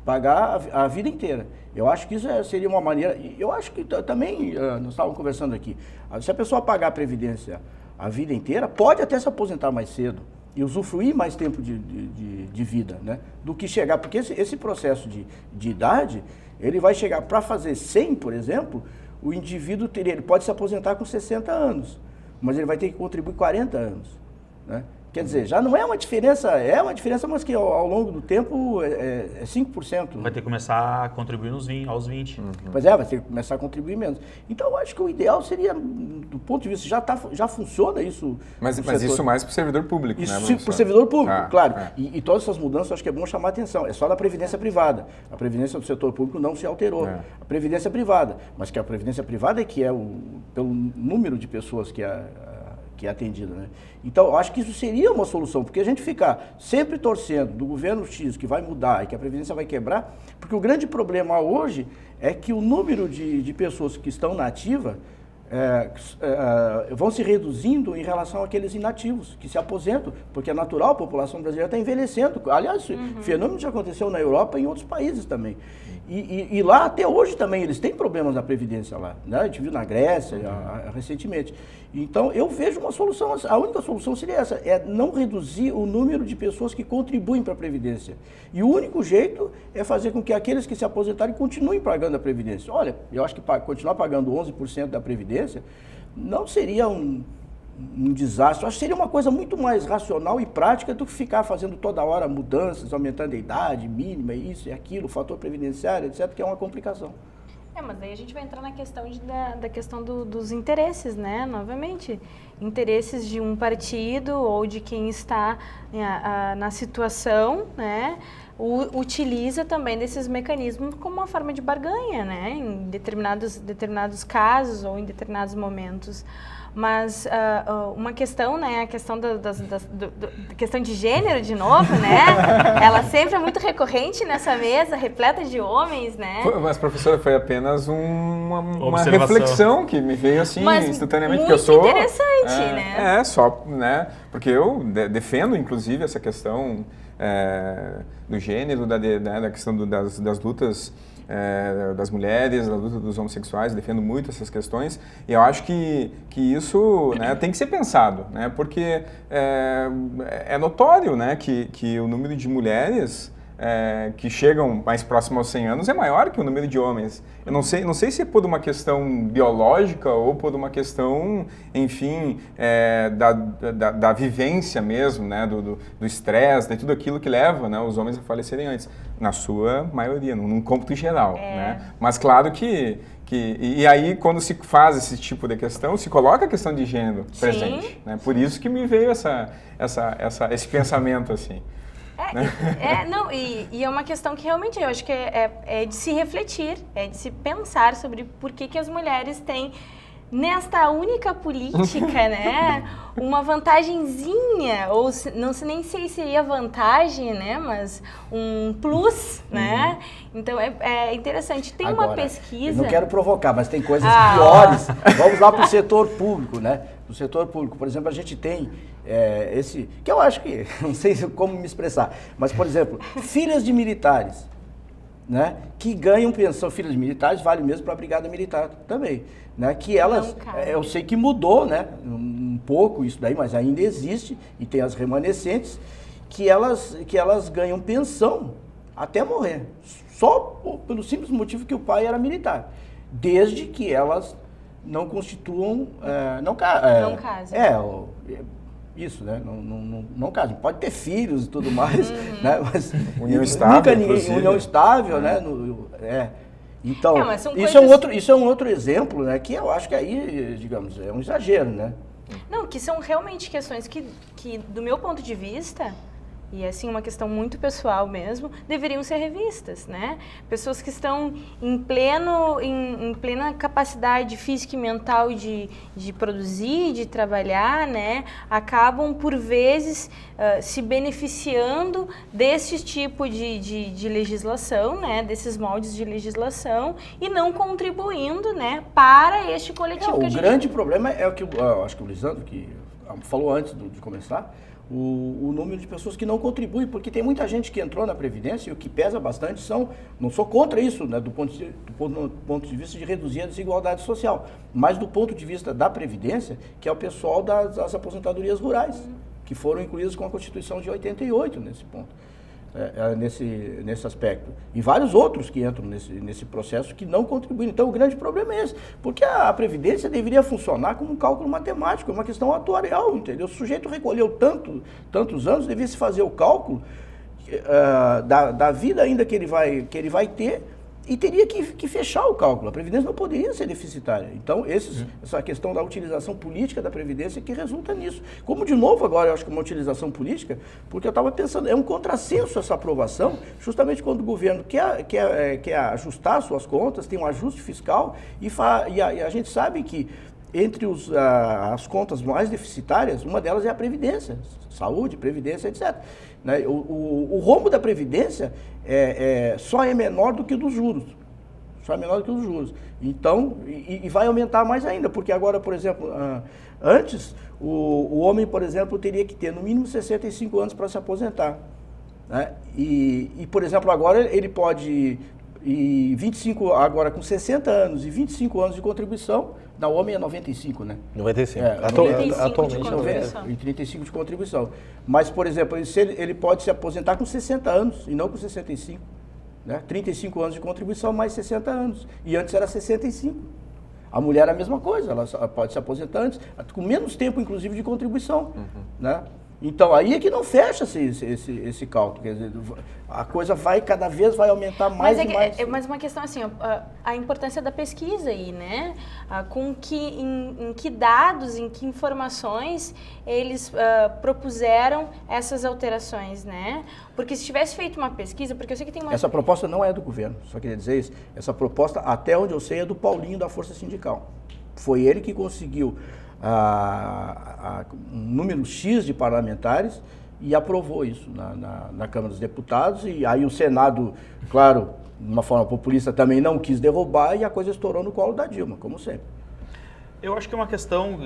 pagar a vida inteira. Eu acho que isso seria uma maneira, eu acho que também, nós estávamos conversando aqui, se a pessoa pagar a previdência a vida inteira, pode até se aposentar mais cedo e usufruir mais tempo de vida, né? Do que chegar, porque esse processo de idade, ele vai chegar para fazer 100, por exemplo, o indivíduo ele pode se aposentar com 60 anos, mas ele vai ter que contribuir 40 anos, né? Quer dizer, já não é uma diferença, mas que ao longo do tempo é 5%. Vai ter que começar a contribuir aos 20. Pois vai ter que começar a contribuir menos. Então, eu acho que o ideal seria, do ponto de vista, já funciona isso. Mas isso mais para o servidor público, isso, né? Para o servidor público, claro. E todas essas mudanças, eu acho que é bom chamar a atenção. É só da Previdência Privada. A Previdência do setor público não se alterou. A Previdência Privada. Mas que a Previdência Privada é que é pelo número de pessoas que é atendida, né? Então, eu acho que isso seria uma solução, porque a gente ficar sempre torcendo do governo X que vai mudar e que a Previdência vai quebrar, porque o grande problema hoje é que o número de pessoas que estão na ativa vão se reduzindo em relação àqueles inativos, que se aposentam, porque é natural, a população brasileira está envelhecendo. Aliás, o fenômeno já aconteceu na Europa e em outros países também. E lá, até hoje também, eles têm problemas na Previdência lá, né? A gente viu na Grécia recentemente. Então, eu vejo uma solução, a única solução seria essa, é não reduzir o número de pessoas que contribuem para a Previdência. E o único jeito é fazer com que aqueles que se aposentarem continuem pagando a Previdência. Olha, eu acho que continuar pagando 11% da Previdência não seria um desastre. Eu acho que seria uma coisa muito mais racional e prática do que ficar fazendo toda hora mudanças, aumentando a idade mínima, isso e aquilo, fator previdenciário, etc., que é uma complicação. Mas daí a gente vai entrar na questão da questão dos interesses, né? Novamente, interesses de um partido ou de quem está na situação, né? Utiliza também desses mecanismos como uma forma de barganha, né? Em determinados casos ou em determinados momentos. Mas uma questão, né, a questão da questão de gênero, de novo, né, ela sempre é muito recorrente nessa mesa, repleta de homens, né. Mas, professora, foi apenas uma reflexão que me veio assim, instantaneamente. Muito interessante, né. Só, né, porque eu defendo, inclusive, essa questão do gênero, da questão das lutas das mulheres, da luta dos homossexuais, defendo muito essas questões, e eu acho que isso, né, tem que ser pensado, né, porque é notório, né, que o número de mulheres que chegam mais próximo aos 100 anos é maior que o número de homens. Eu não sei se é por uma questão biológica ou por uma questão, enfim, da vivência mesmo, né, do estresse, de tudo aquilo que leva, né, os homens a falecerem antes, na sua maioria, num cômputo geral, né? Mas claro que e aí, quando se faz esse tipo de questão, se coloca a questão de gênero presente, né? Por isso que me veio esse pensamento, assim. E é uma questão que realmente eu acho que é de se refletir, é de se pensar sobre por que as mulheres têm, nesta única política, né, uma vantagenzinha, ou não sei nem se seria vantagem, né, mas um plus, né? Então é interessante. Tem agora, uma pesquisa... Eu não quero provocar, mas tem coisas piores. Vamos lá para o setor público, né? No setor público, por exemplo, a gente tem esse... Que eu acho que... Não sei como me expressar. Mas, por exemplo, filhas de militares. né, que ganham pensão, filhas militares, vale mesmo para a Brigada Militar também, né, que elas, eu sei que mudou, né, um pouco isso daí, mas ainda existe, e tem as remanescentes, que elas ganham pensão até morrer, só pelo simples motivo que o pai era militar, desde que elas não constituam, não casem. Isso, né? Não casem. Pode ter filhos e tudo mais, né? Mas união estável, nunca ninguém, união estável, né? Então, isso é um outro exemplo, né? Que eu acho que aí, digamos, é um exagero, né? Não, que são realmente questões que do meu ponto de vista, e assim uma questão muito pessoal mesmo, deveriam ser revistas, né? Pessoas que estão em plena capacidade física e mental de produzir, de trabalhar, né? Acabam por vezes se beneficiando desse tipo de legislação, né? Desses moldes de legislação e não contribuindo, né? Para este coletivo que a gente... O grande problema é o que acho que o Lisandro que falou antes de começar. O número de pessoas que não contribuem, porque tem muita gente que entrou na Previdência e o que pesa bastante não sou contra isso, né, do ponto de vista de reduzir a desigualdade social, mas do ponto de vista da Previdência, que é o pessoal das aposentadorias rurais, que foram incluídas com a Constituição de 88 nesse ponto. Nesse aspecto. E vários outros que entram nesse processo que não contribuem. Então, o grande problema é esse. Porque a Previdência deveria funcionar como um cálculo matemático, é uma questão atuarial, entendeu? Se o sujeito recolheu tantos anos, devia se fazer o cálculo da vida ainda que ele vai ter e teria que fechar o cálculo. A Previdência não poderia ser deficitária. Então, essa questão da utilização política da Previdência que resulta nisso. Como, de novo, agora eu acho que uma utilização política, porque eu estava pensando, é um contrassenso essa aprovação, justamente quando o governo quer ajustar suas contas, tem um ajuste fiscal, e a gente sabe que entre as contas mais deficitárias, uma delas é a Previdência, saúde, Previdência, etc. Né? O rombo da Previdência só é menor do que o dos juros. Só é menor do que os juros. Então, e vai aumentar mais ainda, porque agora, por exemplo, antes, o homem, por exemplo, teria que ter no mínimo 65 anos para se aposentar. Né? Por exemplo, agora ele pode... agora com 60 anos e 25 anos de contribuição, o homem é 95, né? 95. 95 atualmente de contribuição. E 35 de contribuição. Mas, por exemplo, ele pode se aposentar com 60 anos e não com 65. Né? 35 anos de contribuição mais 60 anos. E antes era 65. A mulher é a mesma coisa, ela pode se aposentar antes, com menos tempo, inclusive, de contribuição. Né? Então, aí é que não fecha esse cálculo. Quer dizer, a coisa cada vez vai aumentar mais e mais. Mas uma questão assim, a importância da pesquisa aí, né? Em que dados, em que informações eles propuseram essas alterações, né? Porque se tivesse feito uma pesquisa, porque eu sei que tem uma... Essa proposta não é do governo, só queria dizer isso. Essa proposta, até onde eu sei, é do Paulinho da Força Sindical. Foi ele que conseguiu um número X de parlamentares e aprovou isso na Câmara dos Deputados, e aí o Senado, claro, de uma forma populista também não quis derrubar e a coisa estourou no colo da Dilma, como sempre. Eu acho que é uma questão,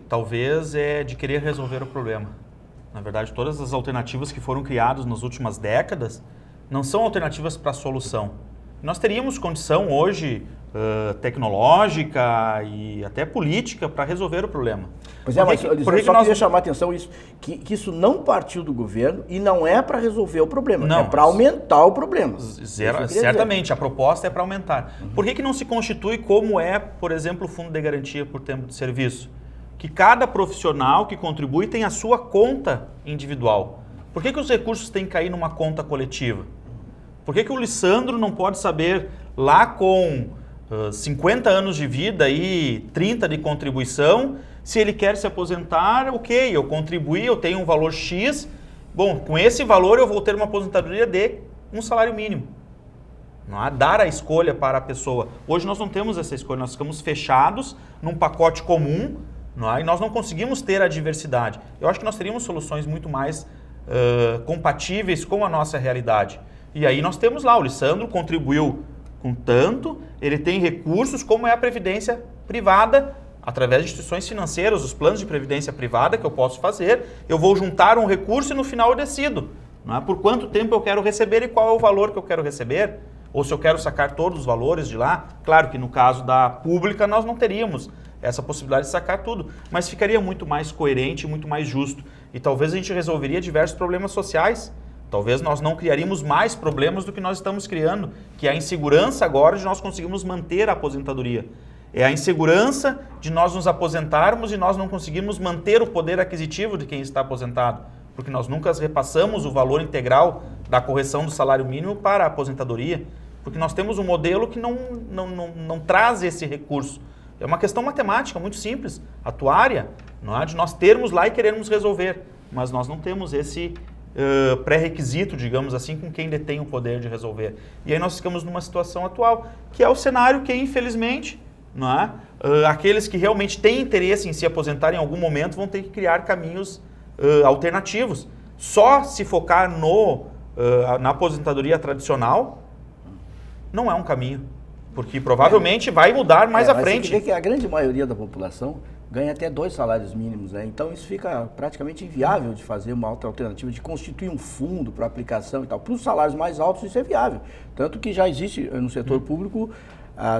talvez, de querer resolver o problema. Na verdade, todas as alternativas que foram criadas nas últimas décadas não são alternativas para a solução. Nós teríamos condição hoje tecnológica e até política para resolver o problema. Pois é, mas queria chamar a atenção que isso não partiu do governo e não é para resolver o problema, é para aumentar o problema. Certamente, a proposta é para aumentar. Por que não se constitui como por exemplo, o Fundo de Garantia por Tempo de Serviço? Que cada profissional que contribui tem a sua conta individual. Por que os recursos têm que cair numa conta coletiva? Por que o Lissandro não pode saber, lá com 50 anos de vida e 30 de contribuição, se ele quer se aposentar, ok, eu contribuí, eu tenho um valor X, bom, com esse valor eu vou ter uma aposentadoria de um salário mínimo. Não é dar a escolha para a pessoa. Hoje nós não temos essa escolha, nós ficamos fechados num pacote comum, não é? E nós não conseguimos ter a diversidade. Eu acho que nós teríamos soluções muito mais compatíveis com a nossa realidade. E aí nós temos lá, o Lissandro contribuiu com tanto, ele tem recursos, como é a previdência privada, através de instituições financeiras, os planos de previdência privada que eu posso fazer, eu vou juntar um recurso e no final eu decido, não é? Por quanto tempo eu quero receber e qual é o valor que eu quero receber. ou se eu quero sacar todos os valores de lá, claro que no caso da pública nós não teríamos essa possibilidade de sacar tudo, mas ficaria muito mais coerente e muito mais justo. E talvez a gente resolveria diversos problemas sociais. Talvez nós não criaríamos mais problemas do que nós estamos criando, que é a insegurança agora de nós conseguirmos manter a aposentadoria. É a insegurança de nós nos aposentarmos e nós não conseguirmos manter o poder aquisitivo de quem está aposentado, porque nós nunca repassamos o valor integral da correção do salário mínimo para a aposentadoria, porque nós temos um modelo que não traz esse recurso. É uma questão matemática muito simples, atuária, não é de nós termos lá e querermos resolver, mas nós não temos esse pré-requisito, digamos assim, com quem detém o poder de resolver. E aí nós ficamos numa situação atual, que é o cenário que, infelizmente, não é? Aqueles que realmente têm interesse em se aposentar em algum momento vão ter que criar caminhos alternativos. Só se focar na aposentadoria tradicional não é um caminho. Porque provavelmente vai mudar mais à frente. Você vê que a grande maioria da população ganha até 2 salários mínimos, né? Então isso fica praticamente inviável de fazer uma outra alternativa, de constituir um fundo para aplicação e tal. Para os salários mais altos isso é viável. Tanto que já existe no setor público,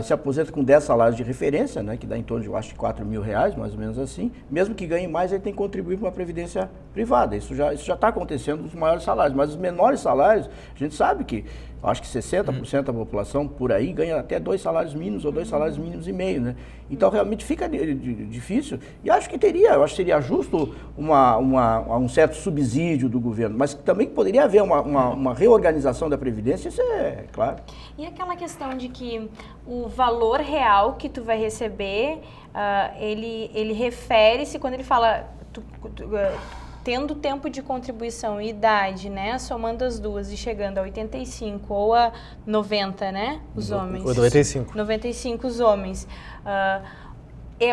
se aposenta com 10 salários de referência, né? Que dá em torno de, eu acho, R$4 mil, mais ou menos assim. Mesmo que ganhe mais, ele tem que contribuir para uma previdência privada. Isso já está acontecendo nos maiores salários. Mas os menores salários, a gente sabe que acho que 60% da população por aí ganha até 2 salários mínimos ou 2 salários mínimos e meio, né? Então realmente fica difícil e eu acho que seria justo um certo subsídio do governo, mas também poderia haver uma reorganização da Previdência, isso é claro. E aquela questão de que o valor real que tu vai receber, ele refere-se quando ele fala... tendo tempo de contribuição e idade, né, somando as duas e chegando a 85 ou a 90, né, os homens. 95. 95 os homens.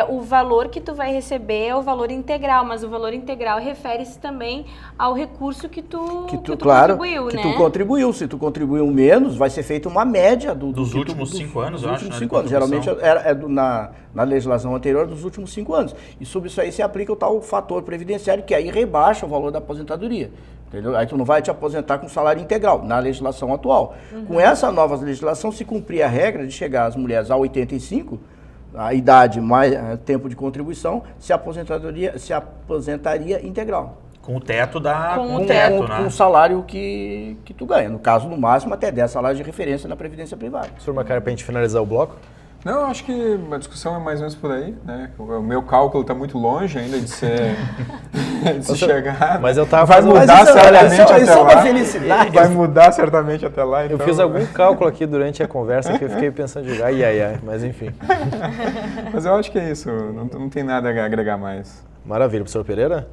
O valor que tu vai receber é o valor integral, mas o valor integral refere-se também ao recurso que tu contribuiu, né? Que tu contribuiu. Se tu contribuiu menos, vai ser feita uma média dos últimos 5 anos, eu acho. Dos últimos 5 anos. Geralmente na legislação anterior dos últimos 5 anos. E sobre isso aí se aplica o tal fator previdenciário, que aí rebaixa o valor da aposentadoria. Entendeu? Aí tu não vai te aposentar com salário integral, na legislação atual. Com essa nova legislação, se cumprir a regra de chegar as mulheres a 85, a idade mais tempo de contribuição, se aposentaria integral. Com o teto com né? o salário que tu ganha. No caso, no máximo, até 10 salários de referência na Previdência Privada. Sr. Macario, para a gente finalizar o bloco? Não, eu acho que a discussão é mais ou menos por aí, né? O meu cálculo está muito longe ainda de ser chegar. Mas eu tava vai mudar certamente até lá. Uma felicidade. Vai mudar certamente até lá. Então... Eu fiz algum cálculo aqui durante a conversa que eu fiquei pensando de ai, mas enfim. Mas eu acho que é isso, não tem nada a agregar mais. Maravilha, professor Pereira?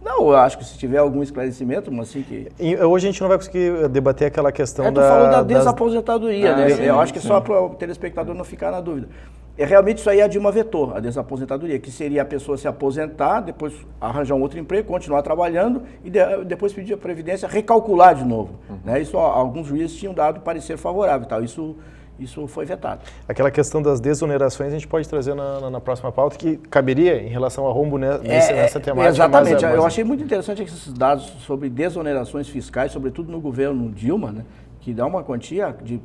Não, eu acho que se tiver algum esclarecimento, mas assim que... Hoje a gente não vai conseguir debater aquela questão tu falou da desaposentadoria, né? Eu acho que só para o telespectador não ficar na dúvida. Realmente isso aí a Dilma vetou, a desaposentadoria, que seria a pessoa se aposentar, depois arranjar um outro emprego, continuar trabalhando e depois pedir a Previdência recalcular de novo. Né? Isso alguns juízes tinham dado parecer favorável e tal. Isso foi vetado. Aquela questão das desonerações a gente pode trazer na próxima pauta, que caberia em relação ao rombo nessa temática. Exatamente. Eu achei muito interessante esses dados sobre desonerações fiscais, sobretudo no governo Dilma, né, que dá uma quantia de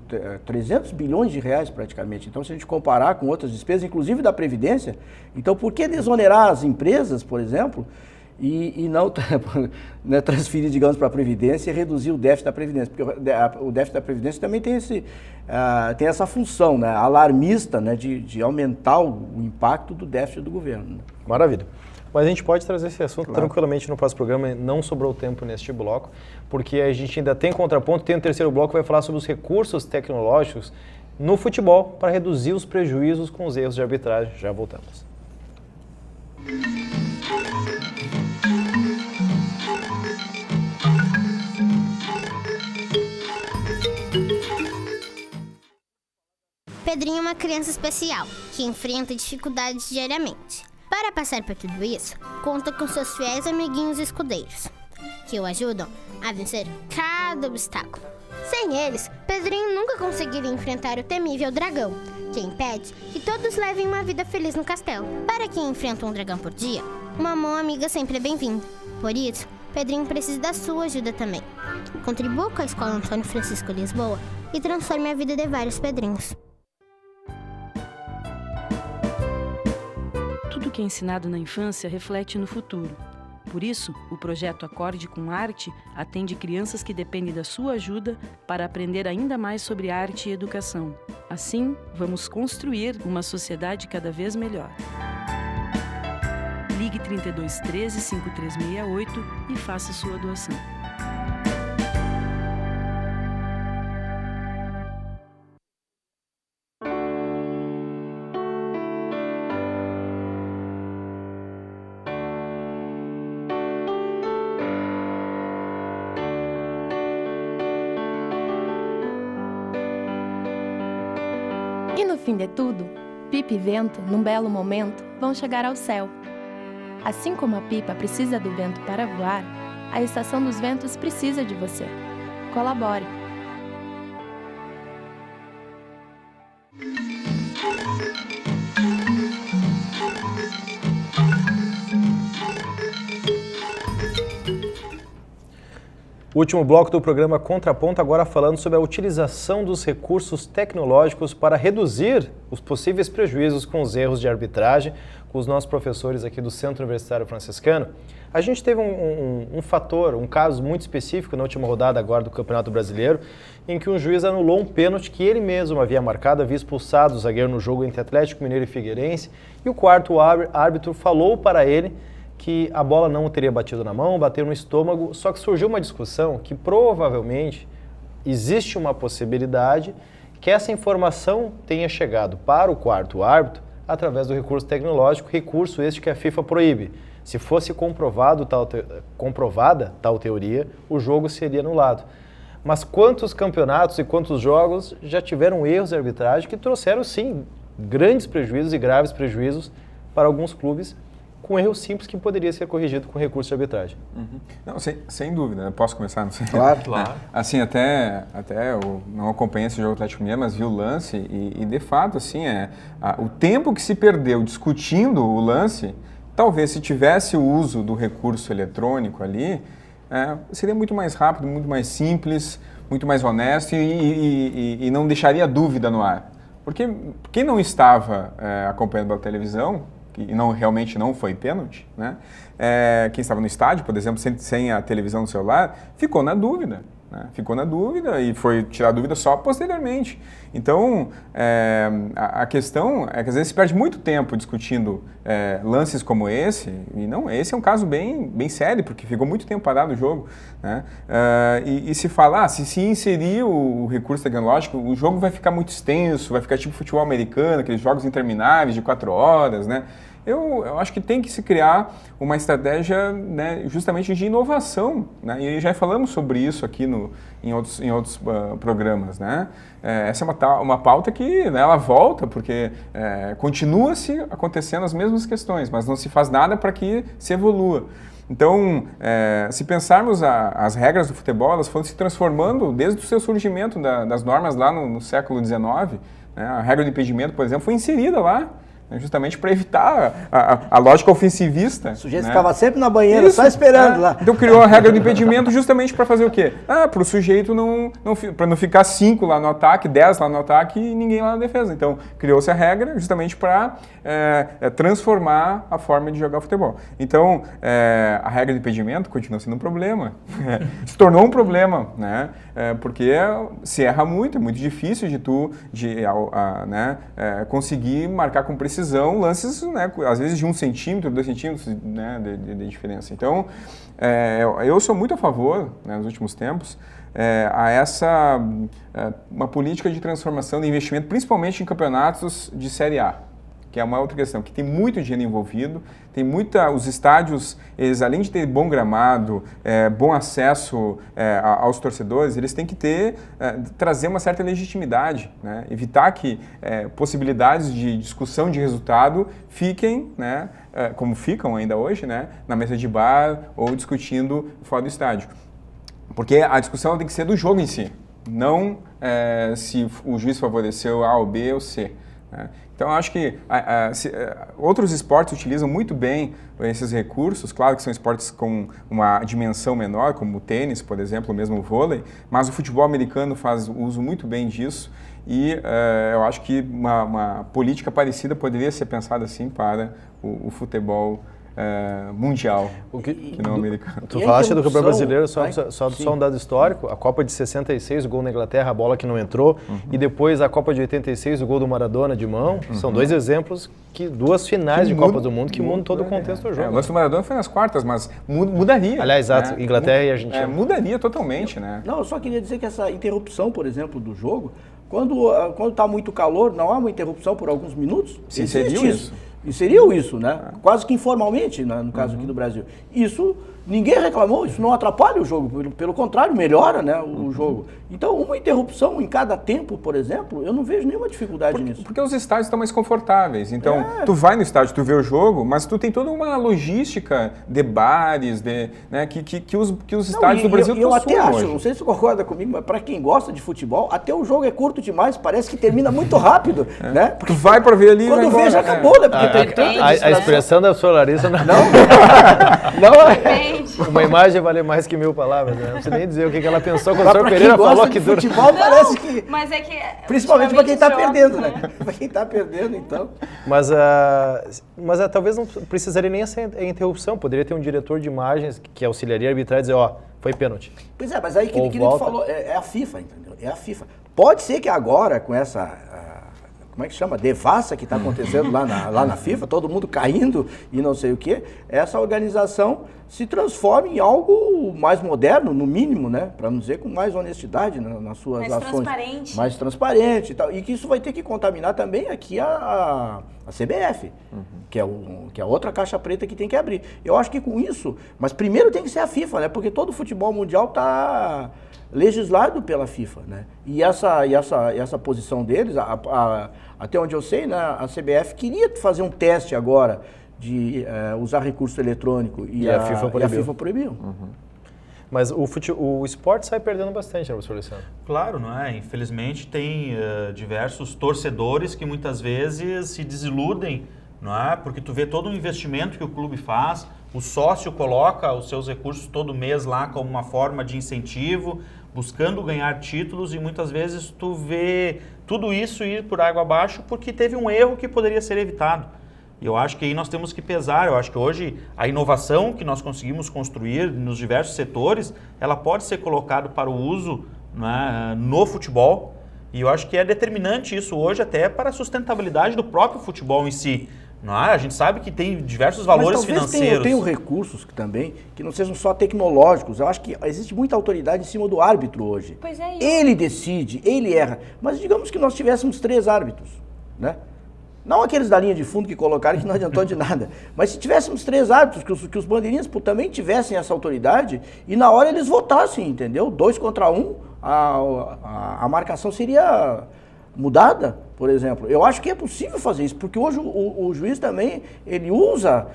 300 bilhões de reais praticamente. Então, se a gente comparar com outras despesas, inclusive da Previdência, então por que desonerar as empresas, por exemplo, e não né, transferir, digamos, para a Previdência e reduzir o déficit da Previdência? Porque o déficit da Previdência também tem essa função, né, alarmista, né, de aumentar o impacto do déficit do governo. Né? Maravilha. Mas a gente pode trazer esse assunto tranquilamente no próximo programa, não sobrou tempo neste bloco, porque a gente ainda tem contraponto, tem o terceiro bloco que vai falar sobre os recursos tecnológicos no futebol para reduzir os prejuízos com os erros de arbitragem. Já voltamos. Pedrinho é uma criança especial, que enfrenta dificuldades diariamente. Para passar por tudo isso, conta com seus fiéis amiguinhos escudeiros, que o ajudam a vencer cada obstáculo. Sem eles, Pedrinho nunca conseguiria enfrentar o temível dragão, que impede que todos levem uma vida feliz no castelo. Para quem enfrenta um dragão por dia, uma mão amiga sempre é bem-vinda. Por isso, Pedrinho precisa da sua ajuda também. Contribua com a Escola Antônio Francisco Lisboa e transforme a vida de vários pedrinhos. Tudo que é ensinado na infância reflete no futuro. Por isso, o projeto Acorde com Arte atende crianças que dependem da sua ajuda para aprender ainda mais sobre arte e educação. Assim, vamos construir uma sociedade cada vez melhor. Ligue 32 13 5368 e faça sua doação. E no fim de tudo, Pipa e Vento, num belo momento, vão chegar ao céu. Assim como a pipa precisa do vento para voar, a Estação dos Ventos precisa de você. Colabore! O último bloco do programa Contraponto agora falando sobre a utilização dos recursos tecnológicos para reduzir os possíveis prejuízos com os erros de arbitragem, com os nossos professores aqui do Centro Universitário Franciscano. A gente teve um caso muito específico na última rodada agora do Campeonato Brasileiro, em que um juiz anulou um pênalti que ele mesmo havia marcado, havia expulsado o zagueiro no jogo entre Atlético Mineiro e Figueirense, e o quarto árbitro falou para ele que a bola não teria batido na mão, bateu no estômago, só que surgiu uma discussão que provavelmente existe uma possibilidade que essa informação tenha chegado para o quarto árbitro através do recurso tecnológico, recurso este que a FIFA proíbe. Se fosse comprovada tal teoria, o jogo seria anulado. Mas quantos campeonatos e quantos jogos já tiveram erros de arbitragem que trouxeram, sim, grandes prejuízos e graves prejuízos para alguns clubes, com erro simples que poderia ser corrigido com recurso de arbitragem. Não, sem dúvida, né? Posso começar? Não sei. Claro. Assim, até eu não acompanhei esse jogo Atlético Mineiro, mas vi o lance e de fato, assim, o tempo que se perdeu discutindo o lance, talvez se tivesse o uso do recurso eletrônico ali, seria muito mais rápido, muito mais simples, muito mais honesto e não deixaria dúvida no ar. Porque quem não estava acompanhando pela televisão, e realmente não foi pênalti, né? Quem estava no estádio, por exemplo, sem a televisão no celular, ficou na dúvida. Né? Ficou na dúvida e foi tirar a dúvida só posteriormente. Então, a questão é que às vezes se perde muito tempo discutindo lances como esse, e não, esse é um caso bem sério, porque ficou muito tempo parado o jogo. Né? E se falar, se inserir o recurso tecnológico, o jogo vai ficar muito extenso, vai ficar tipo futebol americano, aqueles jogos intermináveis de 4 horas, né? Eu acho que tem que se criar uma estratégia, né, justamente de inovação, né? E já falamos sobre isso aqui em outros programas, né? Essa é uma pauta que, né, ela volta, porque continua-se acontecendo as mesmas questões, mas não se faz nada para que se evolua. Então, se pensarmos as regras do futebol, elas foram se transformando desde o seu surgimento das normas lá no século XIX. Né? A regra do impedimento, por exemplo, foi inserida lá, justamente para evitar a lógica ofensivista. O sujeito, né, ficava sempre na banheira, só esperando lá. Então criou a regra do impedimento justamente para fazer o quê? Para o sujeito para não ficar 5 lá no ataque, 10 lá no ataque e ninguém lá na defesa. Então criou-se a regra justamente para transformar a forma de jogar futebol. Então a regra do impedimento continua sendo um problema. Se tornou um problema, né? Porque se erra muito, é muito difícil de conseguir marcar com precisão lances, né, às vezes de 1 centímetro, 2 centímetros, né, de diferença. Então, eu sou muito a favor, né, nos últimos tempos, uma política de transformação de investimento, principalmente em campeonatos de Série A, que é uma outra questão, que tem muito dinheiro envolvido, os estádios, eles além de ter bom gramado, bom acesso aos torcedores, eles têm que trazer uma certa legitimidade, né? Evitar que possibilidades de discussão de resultado fiquem, né, como ficam ainda hoje, né, na mesa de bar ou discutindo fora do estádio. Porque a discussão tem que ser do jogo em si, não se o juiz favoreceu A ou B ou C. Né? Então, eu acho que outros esportes utilizam muito bem esses recursos, claro que são esportes com uma dimensão menor, como o tênis, por exemplo, ou mesmo o vôlei, mas o futebol americano faz uso muito bem disso e eu acho que uma política parecida poderia ser pensada assim para o futebol mundial, que não americano. Tu falaste do campeão brasileiro, só um dado histórico, a Copa de 66, o gol na Inglaterra, a bola que não entrou, e depois a Copa de 86, o gol do Maradona de mão, são dois exemplos, duas finais de Copa do Mundo que mudam todo o contexto do jogo. O lance do Maradona foi nas quartas, mas mudaria. Aliás, exato, Inglaterra e Argentina. Mudaria totalmente, né? Não, eu só queria dizer que essa interrupção, por exemplo, do jogo, quando está muito calor, não há uma interrupção por alguns minutos? Sim, seria isso. Inseriu isso, né? Quase que informalmente, né? No caso aqui do Brasil. Isso, ninguém reclamou, isso não atrapalha o jogo, pelo contrário, melhora, né, o jogo. Então, uma interrupção em cada tempo, por exemplo, eu não vejo nenhuma dificuldade nisso. Porque os estádios estão mais confortáveis. Então, tu vai no estádio, tu vê o jogo, mas tu tem toda uma logística de bares, né, que os estádios do Brasil eu até acho, hoje. não sei se você concorda comigo, mas para quem gosta de futebol, até o jogo é curto demais, parece que termina muito rápido, né? Porque tu vai para ver ali quando e vai vê, já acabou, né? Porque tem tanta a expressão da sua Larissa não é. Uma imagem vale mais que 1000 palavras, né? Não precisa nem dizer o que ela pensou quando o senhor Pereira falou que dura. Futebol parece que. Mas é que. Principalmente para quem está perdendo, né? Para quem está perdendo, então. Mas talvez não precisaria nem essa interrupção. Poderia ter um diretor de imagens que auxiliaria a arbitragem e dizer, foi pênalti. Pois é, mas aí que tu falou, é a FIFA, entendeu? É a FIFA. Pode ser que agora, com essa. Como é que chama? Devassa que está acontecendo lá na FIFA, todo mundo caindo e não sei o quê, essa organização se transforme em algo mais moderno, no mínimo, né? Para não dizer com mais honestidade nas suas mais ações. Transparente. Mais transparente e tal. E que isso vai ter que contaminar também aqui a CBF, que é outra caixa preta que tem que abrir. Eu acho que com isso, mas primeiro tem que ser a FIFA, né? Porque todo o futebol mundial está legislado pela FIFA, né? E essa posição deles, até onde eu sei, né, a CBF queria fazer um teste agora de usar recurso eletrônico e a FIFA proibiu. Mas o esporte sai perdendo bastante, né, professor Alessandro? Claro, não é? Infelizmente tem diversos torcedores que muitas vezes se desiludem, não é? Porque tu vê todo o investimento que o clube faz, o sócio coloca os seus recursos todo mês lá como uma forma de incentivo, buscando ganhar títulos, e muitas vezes tu vê tudo isso ir por água abaixo porque teve um erro que poderia ser evitado. E eu acho que aí nós temos que pesar. Eu acho que hoje a inovação que nós conseguimos construir nos diversos setores, ela pode ser colocada para o uso, né, no futebol, e eu acho que é determinante isso hoje até para a sustentabilidade do próprio futebol em si. Não é? A gente sabe que tem diversos valores financeiros. Tenham recursos que não sejam só tecnológicos. Eu acho que existe muita autoridade em cima do árbitro hoje. Pois é isso. Ele decide, ele erra. Mas digamos que nós tivéssemos 3 árbitros, né? Não aqueles da linha de fundo que colocaram que não adiantou de nada. Mas se tivéssemos 3 árbitros, que os bandeirinhas também tivessem essa autoridade e na hora eles votassem, entendeu? 2 contra 1, a marcação seria mudada, por exemplo. Eu acho que é possível fazer isso, porque hoje o juiz também, ele usa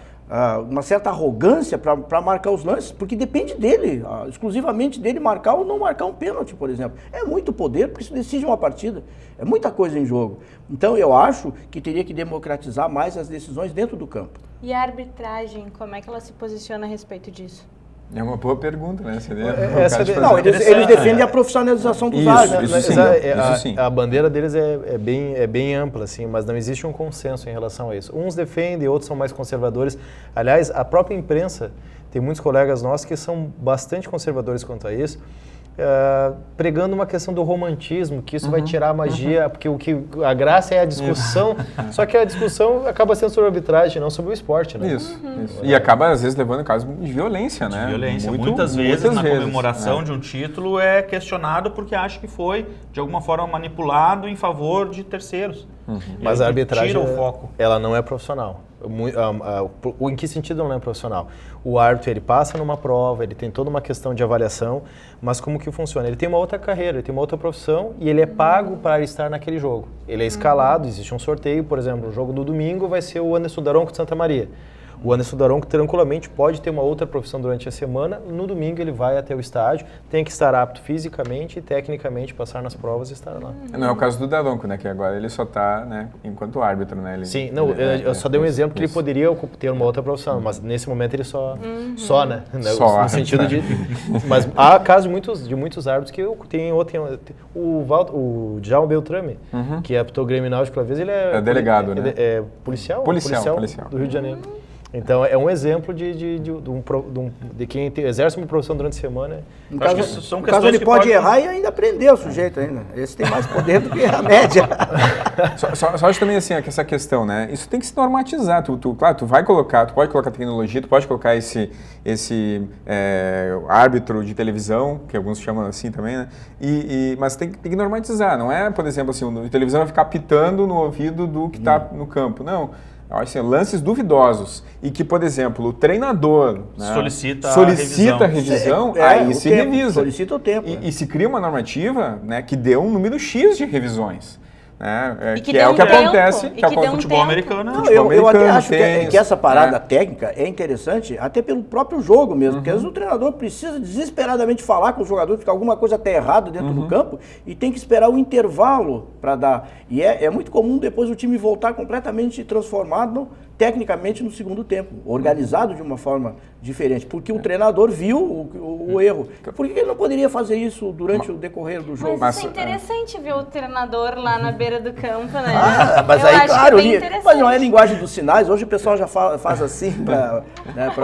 uma certa arrogância para marcar os lances, porque depende dele, exclusivamente dele marcar ou não marcar um pênalti, por exemplo. É muito poder, porque isso decide uma partida. É muita coisa em jogo. Então eu acho que teria que democratizar mais as decisões dentro do campo. E a arbitragem, como é que ela se posiciona a respeito disso? É uma boa pergunta, né? Eles defendem a profissionalização dos árbitros. Isso sim. A bandeira deles é bem ampla, assim, mas não existe um consenso em relação a isso. Uns defendem, outros são mais conservadores. Aliás, a própria imprensa, tem muitos colegas nossos que são bastante conservadores quanto a isso, pregando uma questão do romantismo, que isso vai tirar a magia, porque a graça é a discussão, só que a discussão acaba sendo sobre a arbitragem, não sobre o esporte, né? Isso. E acaba, às vezes, levando a casos de violência, né? Muitas vezes, na comemoração de um título, é questionado porque acha que foi, de alguma forma, manipulado em favor de terceiros. Mas a arbitragem, tira o foco. Ela não é profissional. Em que sentido ela não é profissional? O árbitro, ele passa numa prova, ele tem toda uma questão de avaliação, mas como que funciona? Ele tem uma outra carreira, ele tem uma outra profissão e ele é pago para estar naquele jogo. Ele é escalado, existe um sorteio, por exemplo, o jogo do domingo vai ser o Anderson Daronco de Santa Maria. O Anderson Daronco tranquilamente pode ter uma outra profissão durante a semana, no domingo ele vai até o estádio, tem que estar apto fisicamente e tecnicamente, passar nas provas e estar lá. Não é o caso do Daronco, né, que agora ele só está, né, enquanto árbitro, né? Sim, não, eu só dei um exemplo que ele poderia ter uma outra profissão, mas nesse momento ele só né? Só, no sentido de... Mas há casos de muitos árbitros que tem o Djalma Beltrame, que apitou o Grêmio Náutico uma vez, ele é delegado, né? É policial do Rio de Janeiro. Então é um exemplo de quem exerce uma profissão durante a semana. No caso ele pode errar e ainda prender o sujeito ainda. Esse tem mais poder do que a média. Só acho também assim, que essa questão, né? Isso tem que se normatizar. Claro, tu pode colocar tecnologia, tu pode colocar esse árbitro de televisão, que alguns chamam assim também, né? Mas tem que normatizar. Não é, por exemplo, assim, a televisão vai ficar pitando no ouvido do que está no campo. Não. Assim, lances duvidosos e que, por exemplo, o treinador, né, solicita a revisão, aí se revisa. Solicita o tempo. E se cria uma normativa, né, que dê um número X de revisões. Né, que é o que acontece que com o futebol americano. Eu até acho que essa parada técnica é interessante, até pelo próprio jogo mesmo, porque às vezes o treinador precisa desesperadamente falar com o jogador, porque alguma coisa está errada dentro do campo e tem que esperar o intervalo para dar. E é muito comum depois o time voltar completamente transformado tecnicamente no segundo tempo, organizado de uma forma diferente, porque o treinador viu o erro. Por que ele não poderia fazer isso durante o decorrer do jogo? Mas isso é interessante ver o treinador lá na beira do campo, né? Mas aí, claro, mas não é linguagem dos sinais, hoje o pessoal já faz assim para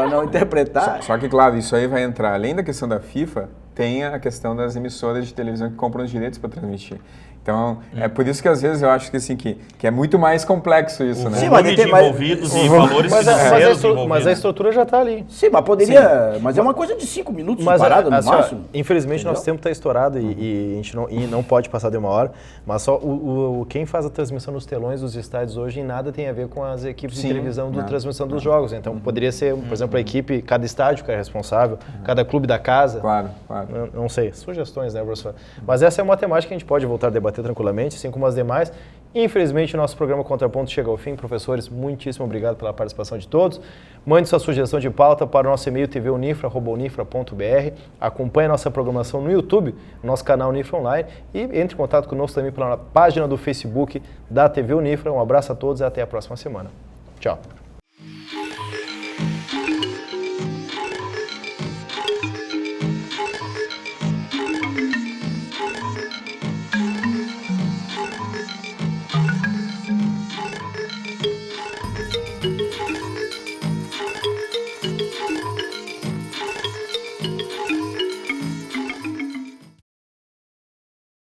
não interpretar. Só que, claro, isso aí vai entrar, além da questão da FIFA, tem a questão das emissoras de televisão que compram os direitos para transmitir. Então, é por isso que às vezes eu acho que, assim, que é muito mais complexo isso, né? Sim, mas de envolvidos e valores financeiros mas a estrutura já está ali. Sim, mas poderia... Mas é uma coisa de 5 minutos de parada no máximo. Infelizmente, nosso tempo está estourado e a gente não pode passar de 1 hora, mas só quem faz a transmissão nos telões dos estádios hoje em nada tem a ver com as equipes de televisão de transmissão dos jogos. Então, poderia ser, por exemplo, a equipe, cada estádio que é responsável, cada clube da casa. Claro. Não sei, sugestões, né, professor? Mas essa é uma temática que a gente pode voltar a debater tranquilamente, assim como as demais. Infelizmente, o nosso programa Contraponto chega ao fim. Professores, muitíssimo obrigado pela participação de todos. Mande sua sugestão de pauta para o nosso e-mail tvunifra@unifra.br. Acompanhe a nossa programação no YouTube, no nosso canal Unifra Online, e entre em contato conosco também pela página do Facebook da TV Unifra. Um abraço a todos e até a próxima semana. Tchau.